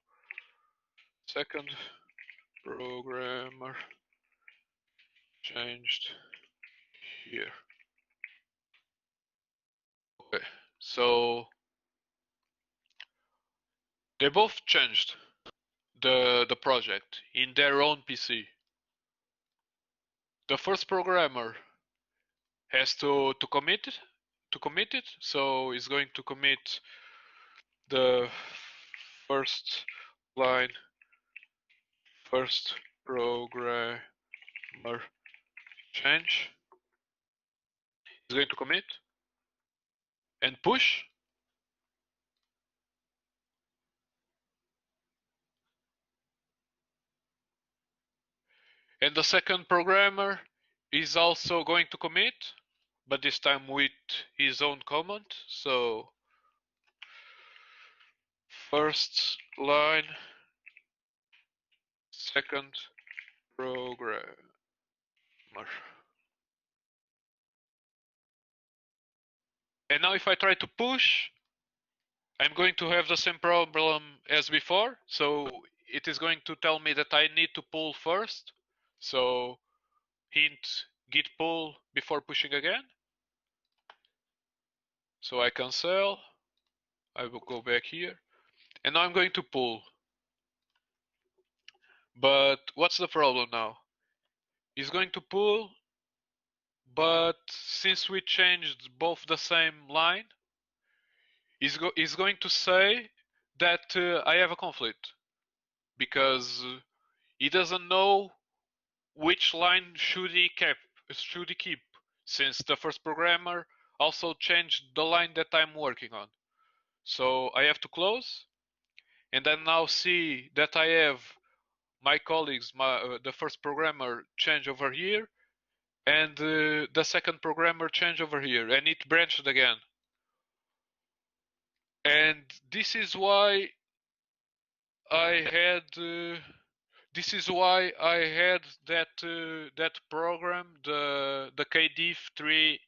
second programmer changed here. Okay, so they both changed the project in their own PC. The first programmer has to commit it, so he's going to commit the first line, first programmer change. He's going to commit and push. And the second programmer is also going to commit, but this time with his own command. So first line, second programmer. And now if I try to push, I'm going to have the same problem as before. So it is going to tell me that I need to pull first. So hint git pull before pushing again. So I cancel. I will go back here. And now I'm going to pull. But what's the problem now? It's going to pull, but since we changed both the same line, it's going to say that I have a conflict because he doesn't know which line should he keep, since the first programmer also changed the line that I'm working on. So I have to close, and then now see that I have my colleagues, the first programmer change over here, and the second programmer change over here, and it branched again. And this is why I had that program, the kdiff3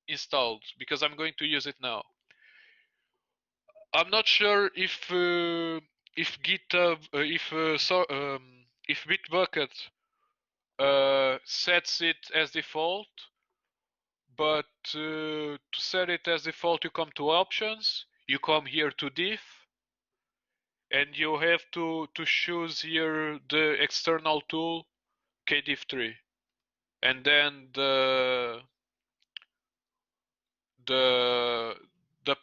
installed, because I'm going to use it now. I'm not sure if Github if Bitbucket sets it as default, but to set it as default, you come to options, you come here to diff, and you have to choose here the external tool kdiff3, and then the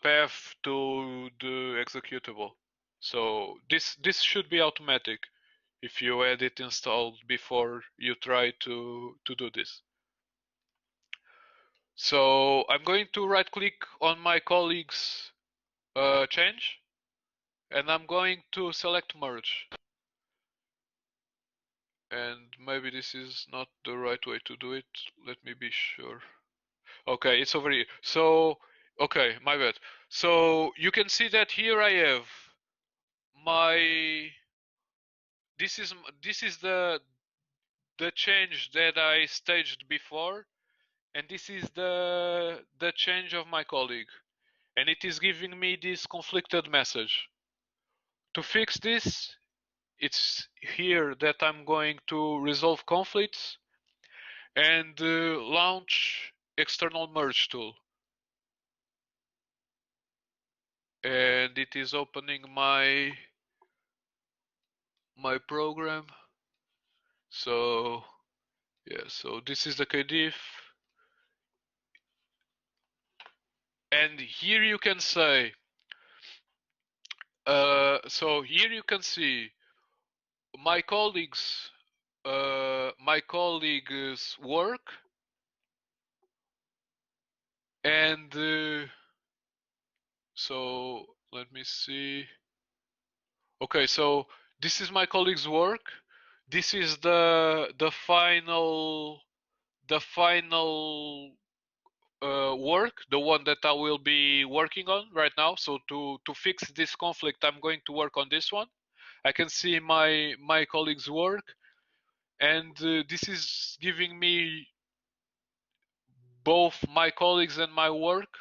path to the executable. So this should be automatic if you had it installed before you try to do this. So I'm going to right click on my colleague's change, and I'm going to select merge. And maybe this is not the right way to do it. Let me be sure. Okay, it's over here. So, okay, my bad. So you can see that here I have my, this is the change that I staged before, and this is the change of my colleague, and it is giving me this conflicted message. To fix this, it's here that I'm going to resolve conflicts and launch external merge tool. And it is opening my program. So yeah, so this is the kdiff, and here you can say so here you can see my colleagues work, and so let me see. Okay, so this is my colleague's work. This is the final work, the one that I will be working on right now. So to fix this conflict, I'm going to work on this one. I can see my colleague's work, and this is giving me both my colleagues and my work,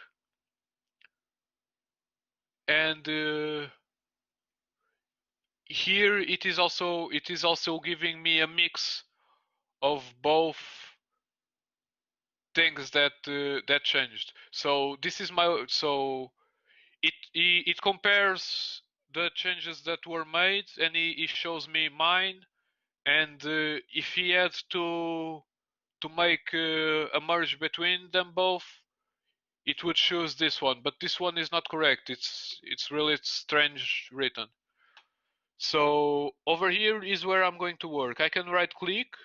and here it is also giving me a mix of both things that changed. So this is my it compares the changes that were made, and it shows me mine. And if he had to make a merge between them both, it would choose this one. But this one is not correct. It's really strange written. So over here is where I'm going to work. I can right click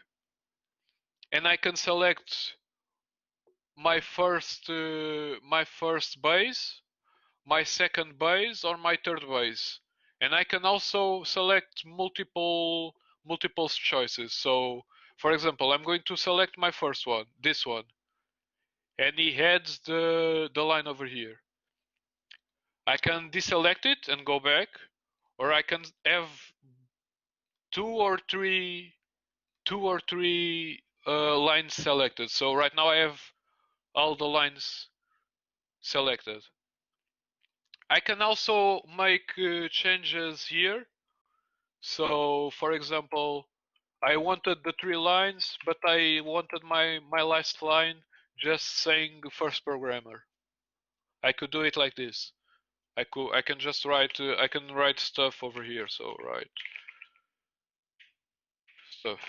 and I can select my first base, my second base, or my third base. And I can also select multiple choices. So for example, I'm going to select my first one, this one, and he heads the line over here. I can deselect it and go back, or I can have two or three lines selected. So right now I have all the lines selected. I can also make changes here. So for example, I wanted the 3 lines, but I wanted my last line just saying first programmer. I could do it like this. I can just write I can write stuff over here. So write stuff.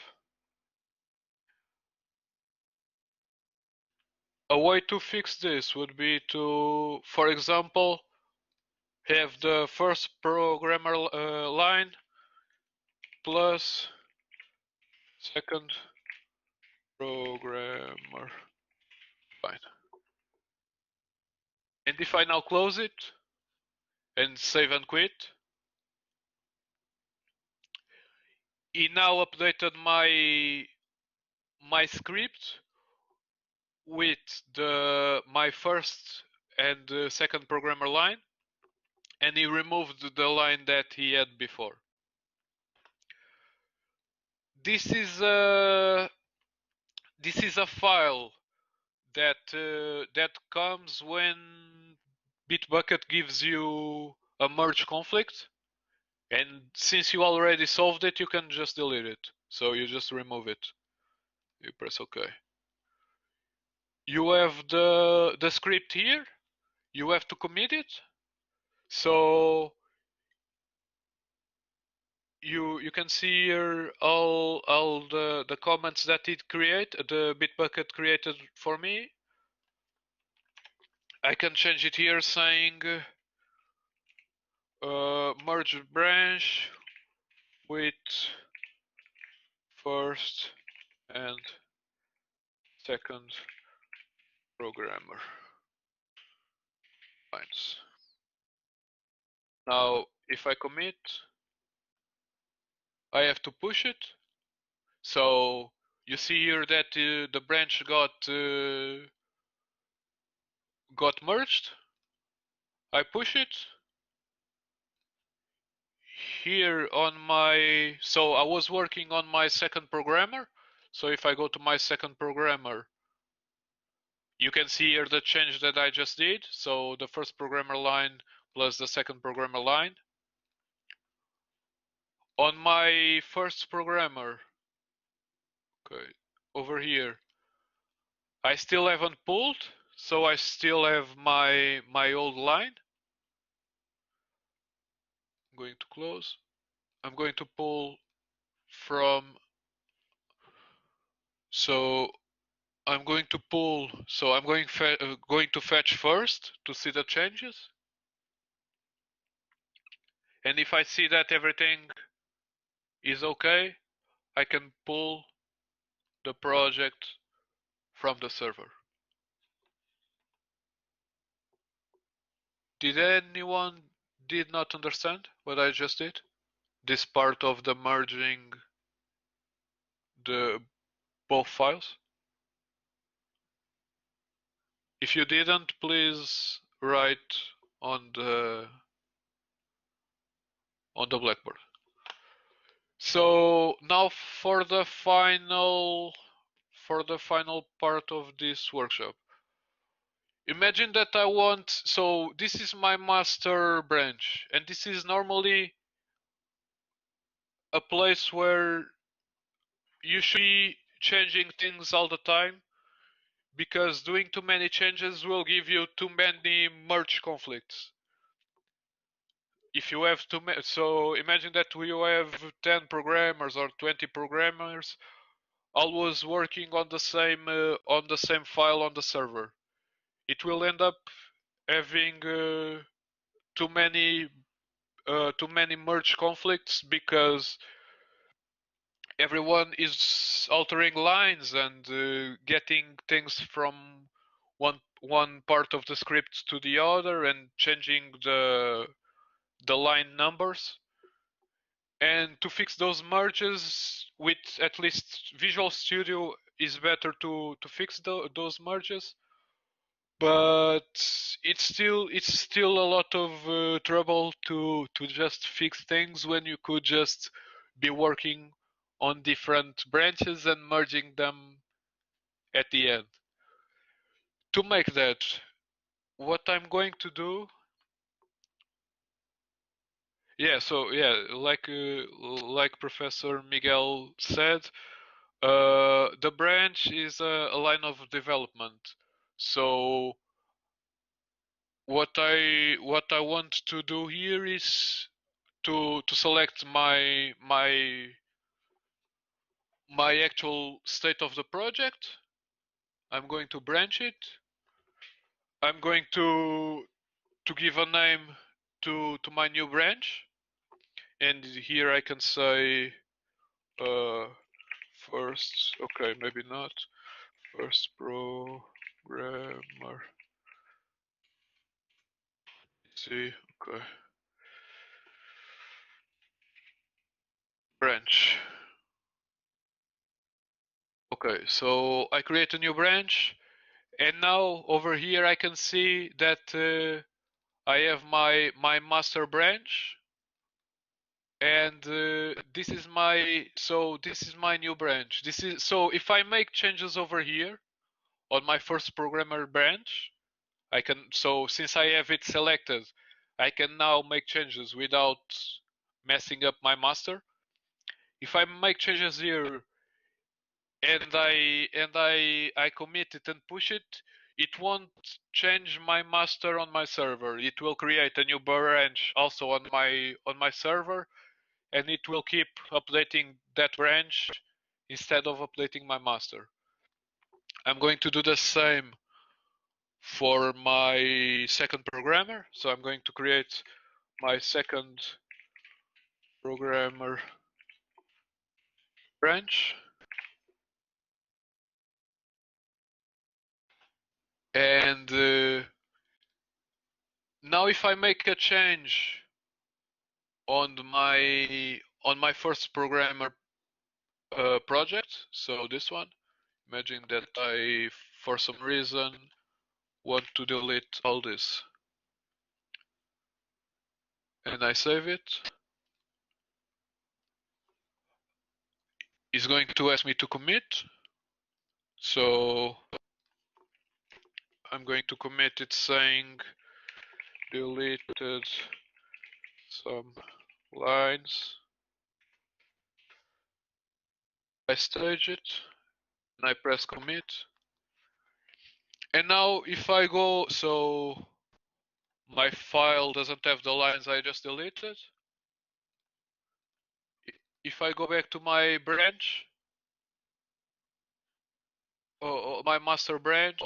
A way to fix this would be to, for example, have the first programmer line plus second programmer line. And if I now close it and save and quit, he now updated my script with my first and second programmer line, and he removed the line that he had before. This is a file that comes when Bitbucket gives you a merge conflict, and since you already solved it, you can just delete it. So you just remove it. You press OK. You have the script here. You have to commit it. So you can see here all the comments that the Bitbucket created for me. I can change it here saying merge branch with first and second programmer lines. Now if I commit, I have to push it. So you see here that the branch got merged. I push it. Here on my, so I was working on my second programmer. So if I go to my second programmer, you can see here the change that I just did. So the first programmer line plus the second programmer line. On my first programmer, okay, over here, I still haven't pulled, so I still have my old line. I'm going to close. I'm going to pull from, so I'm going to pull, so I'm going to fetch first to see the changes. And if I see that everything is okay, I can pull the project from the server. Did anyone did not understand what I just did? This part of the merging the both files? If you didn't, please write on the blackboard. So now for the final part of this workshop. Imagine that I want, so this is my master branch, and this is normally a place where you should be changing things all the time, because doing too many changes will give you too many merge conflicts. If you have too many, so imagine that you have 10 programmers or 20 programmers always working on the same file on the server. It will end up having too many merge conflicts, because everyone is altering lines and getting things from one part of the script to the other and changing the line numbers. And to fix those merges with at least Visual Studio is better to fix those merges, but it's still a lot of trouble to just fix things when you could just be working on different branches and merging them at the end. To make that, what I'm going to do, like Professor Miguel said, the branch is a line of development. So what I want to do here is to select my actual state of the project. I'm going to branch it. I'm going to give a name to my new branch, and here I can say first. Okay, maybe not first programmer. See, okay, branch. Okay, so I create a new branch, and now over here I can see that I have my master branch, and this is my new branch. So if I make changes over here on my first programmer branch, I can, so since I have it selected, I can now make changes without messing up my master. If I make changes here and I commit it and push it, it won't change my master on my server. It will create a new branch also on my server, and it will keep updating that branch instead of updating my master. I'm going to do the same for my second programmer. So I'm going to create my second programmer branch. And now if I make a change on my first programmer project, so this one, imagine that I, for some reason, want to delete all this, and I save it. It's going to ask me to commit, so I'm going to commit it saying deleted some lines. I stage it and I press commit. And now if I go, so my file doesn't have the lines I just deleted. If I go back to my branch, or my master branch,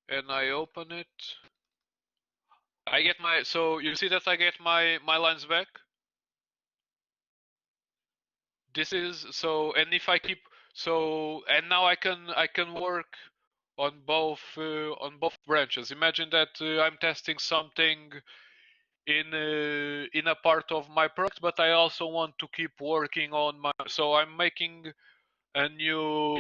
and I open it, I get so you see that I get my lines back. This is so, and if I keep, so, and now I can work on both branches. Imagine that I'm testing something in a part of my product, but I also want to keep working on my, so I'm making a new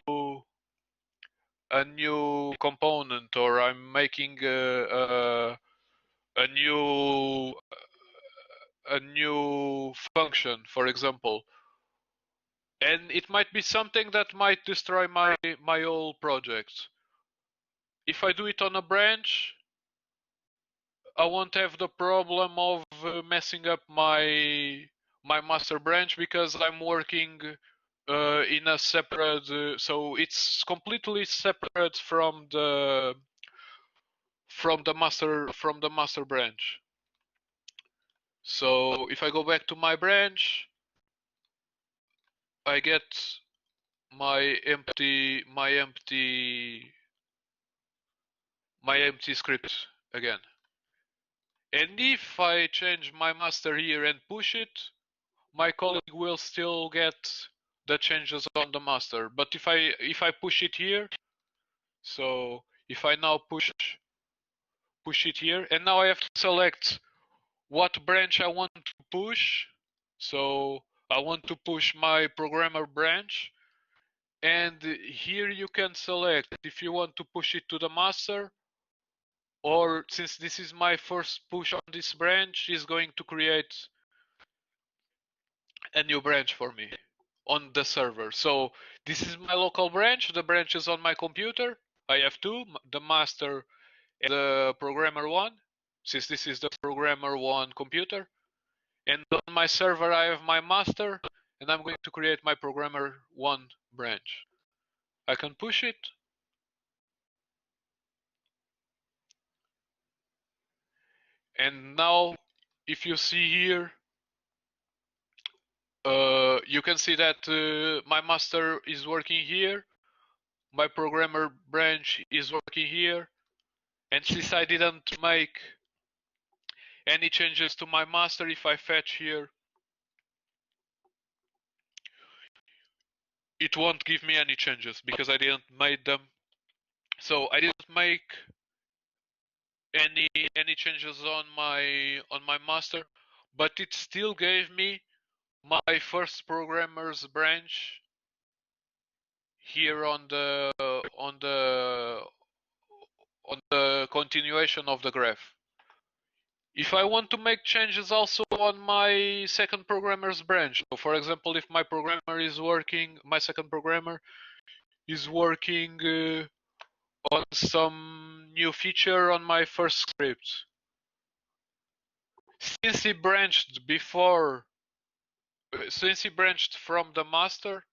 component, or I'm making a new function, for example, and it might be something that might destroy my whole project. If I do it on a branch, I won't have the problem of messing up my my master branch because I'm working in a separate, so it's completely separate from the master branch. So if I go back to my branch, I get my empty script again. And if I change my master here and push it, my colleague will still get the changes on the master. But if I push it here, so if I now push it here, and now I have to select what branch I want to push. So I want to push my programmer branch, and here you can select if you want to push it to the master, or since this is my first push on this branch, is going to create a new branch for me on the server. So this is my local branch. The branch is on my computer. I have two, the master and the programmer one, since this is the programmer one computer. And on my server, I have my master, and I'm going to create my programmer one branch. I can push it. And now, if you see here, you can see that my master is working here, my programmer branch is working here, and since I didn't make any changes to my master, if I fetch here, it won't give me any changes because I didn't make them. So I didn't make any changes on my master, but it still gave me my first programmer's branch here on the continuation of the graph. If I want to make changes also on my second programmer's branch, so for example, if my programmer is working, my second programmer is working on some new feature on my first script, since he branched before, since he branched from the master,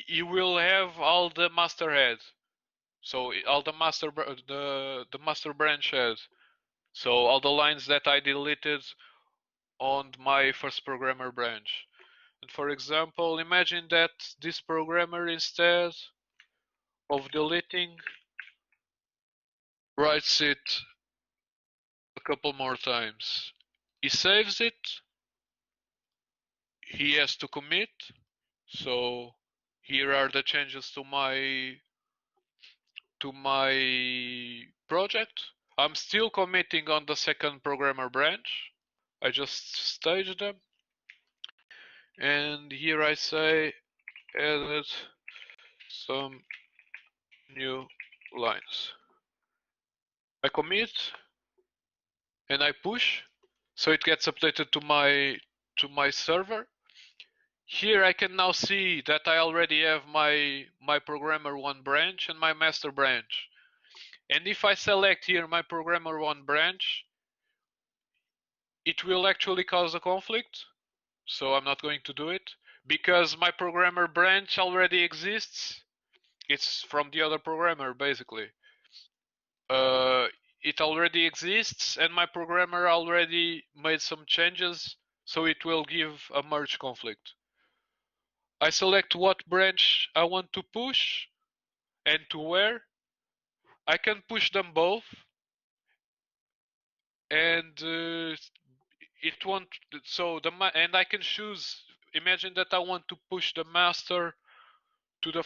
you will have all the master head. So all the master branch head. So all the lines that I deleted on my first programmer branch. And for example, imagine that this programmer, instead of deleting, writes it a couple more times. He saves it. He has to commit. So here are the changes to my project. I'm still committing on the second programmer branch. I just staged them. And here I say added some new lines. I commit and I push, so it gets updated to my server. Here I can now see that I already have my programmer one branch and my master branch. And if I select here my programmer one branch, it will actually cause a conflict. So I'm not going to do it because my programmer branch already exists. It's from the other programmer basically. It already exists and my programmer already made some changes, so it will give a merge conflict. I select what branch I want to push and to where. I can push them both, and it won't. So and I can choose. Imagine that I want to push the master to the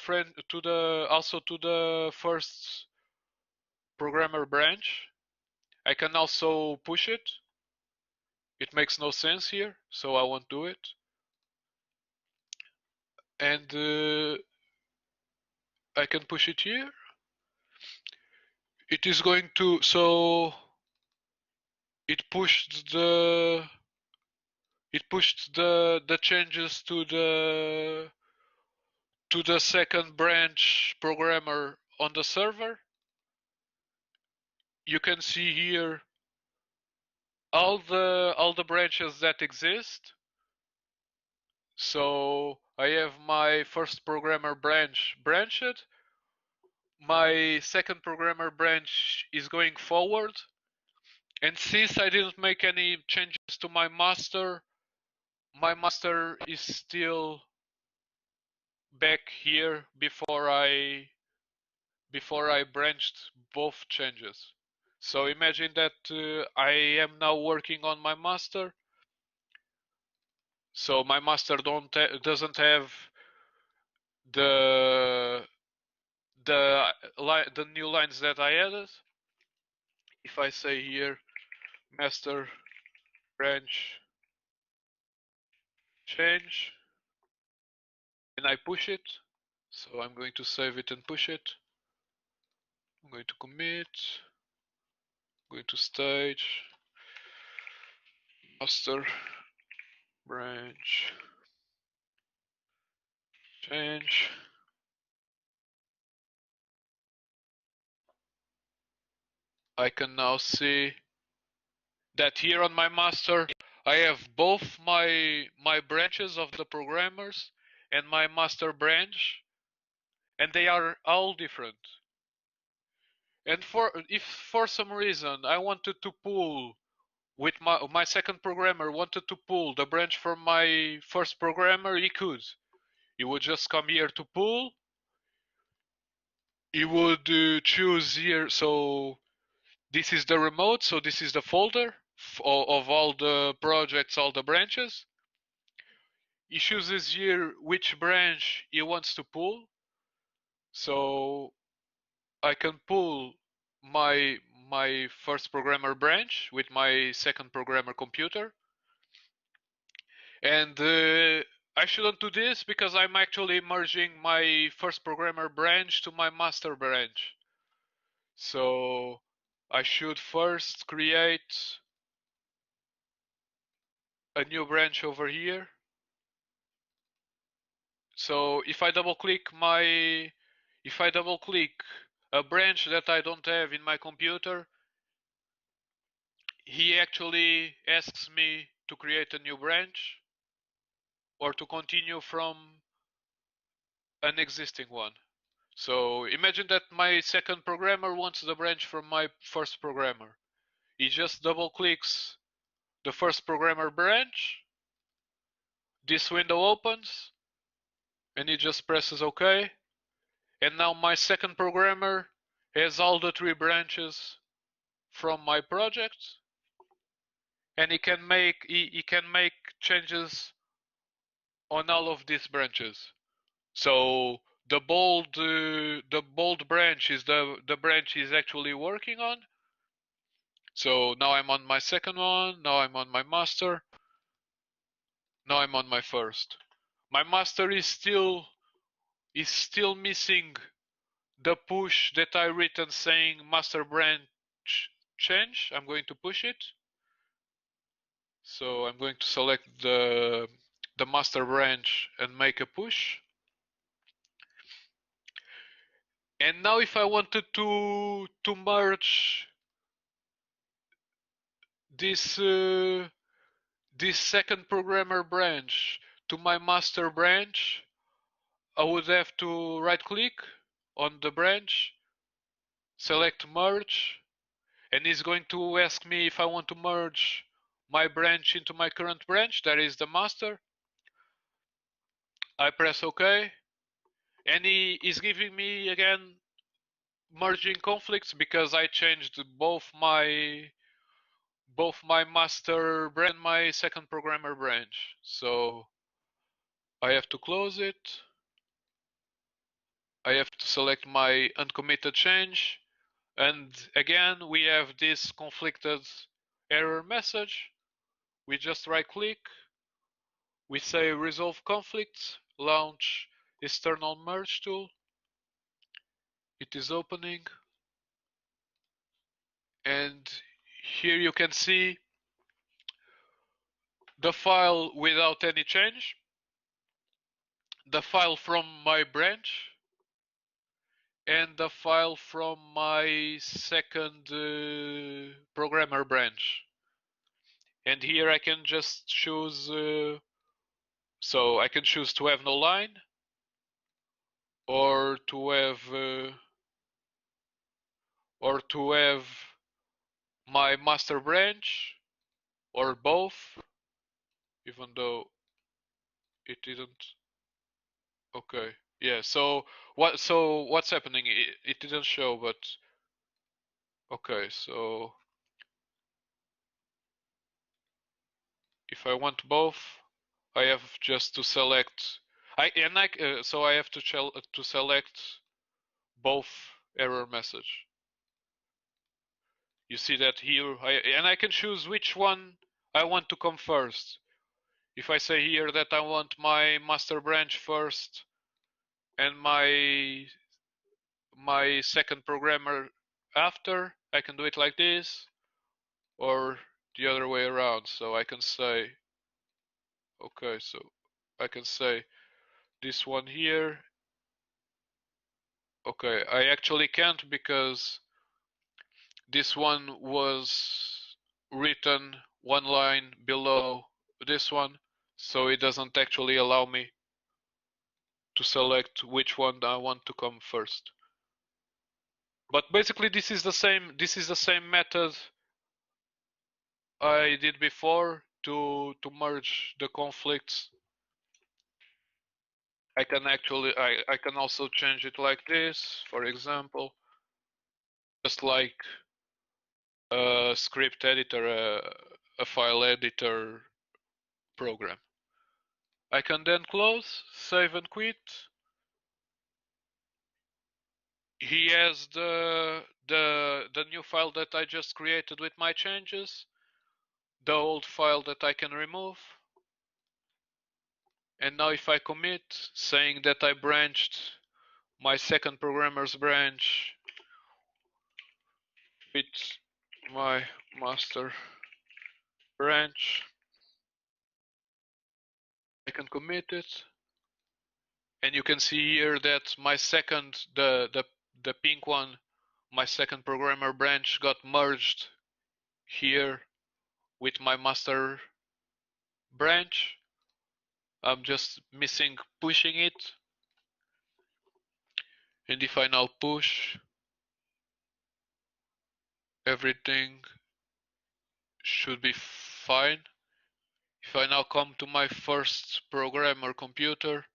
first programmer branch. I can also push it. It makes no sense here, so I won't do it. And I can push it here. It is going to, so it pushed the changes to the second branch programmer on the server. You can see here all the branches that exist. So I have my first programmer branch branched. My second programmer branch is going forward. And since I didn't make any changes to my master is still back here before I branched both changes. So imagine that I am now working on my master. So my master doesn't have the the new lines that I added. If I say here master branch change and I push it, so I'm going to save it and push it. I'm going to commit, I'm going to stage, master branch change. I can now see that here on my master I have both my branches of the programmers and my master branch, and they are all different. And if for some reason I wanted to pull with my second programmer wanted to pull the branch from my first programmer, he could. He would just come here to pull. He would choose here. So this is the remote. So this is the folder of all the projects, all the branches. He chooses here which branch he wants to pull. So I can pull my first programmer branch with my second programmer computer. And I shouldn't do this because I'm actually merging my first programmer branch to my master branch. So I should first create a new branch over here. So if I double click a branch that I don't have in my computer, he actually asks me to create a new branch or to continue from an existing one. So imagine that my second programmer wants the branch from my first programmer. He just double clicks the first programmer branch. This window opens and he just presses OK. And now my second programmer has all the 3 branches from my project, and he can make changes on all of these branches. So the bold branch is the branch he's actually working on. So now I'm on my second one, now I'm on my master, now I'm on my first. My master is still missing the push that I written saying master branch change. I'm going to push it. So I'm going to select the master branch and make a push. And now if I wanted to merge this this second programmer branch to my master branch, I would have to right click on the branch, select merge, and it's going to ask me if I want to merge my branch into my current branch, that is the master. I press OK, and he is giving me again merging conflicts because I changed both my master branch and my second programmer branch. So I have to close it. I have to select my uncommitted change, and again we have this conflicted error message. We just right click, we say resolve conflict, launch external merge tool. It is opening, and here you can see the file without any change, the file from my branch, and the file from my second programmer branch. And here I can just choose, so I can choose to have no line, or to have my master branch, or both, even though it didn't. Okay, yeah. So what's happening? It didn't show, but okay. So if I want both, I have just to select. So I have to select both error message. You see that here, and I can choose which one I want to come first. If I say here that I want my master branch first and my second programmer after, I can do it like this, or the other way around. So I can say, okay, so I can say this one here. Okay, I actually can't because this one was written one line below this one, so it doesn't actually allow me to select which one I want to come first. But basically this is the same method I did before to merge the conflicts. I can also change it like this, for example, just like a script editor, a file editor program. I can then close, save and quit. He has the new file that I just created with my changes, the old file that I can remove. And now if I commit, saying that I branched my second programmer's branch with my master branch, I can commit it. And you can see here that my second, the pink one, my second programmer branch got merged here with my master branch. I'm just missing pushing it. And if I now push, everything should be fine. If I now come to my first programmer computer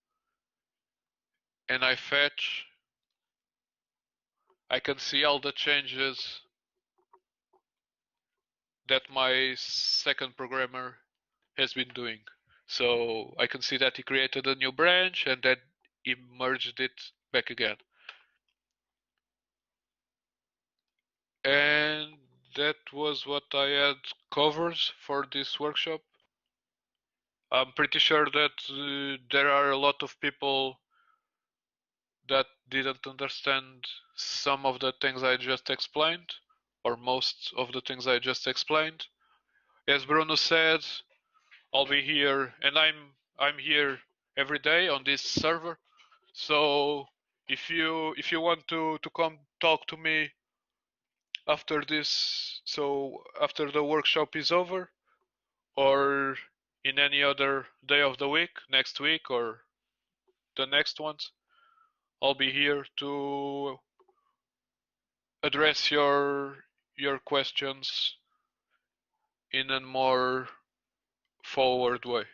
and I fetch, I can see all the changes that my second programmer has been doing. So I can see that he created a new branch and then he merged it back again. And that was what I had covered for this workshop. I'm pretty sure that there are a lot of people that didn't understand some of the things I just explained, or most of the things I just explained. As Bruno said, I'll be here, and I'm here every day on this server. So if you want to come talk to me after this, so after the workshop is over, or in any other day of the week, next week or the next ones, I'll be here to address your questions in a more forward way.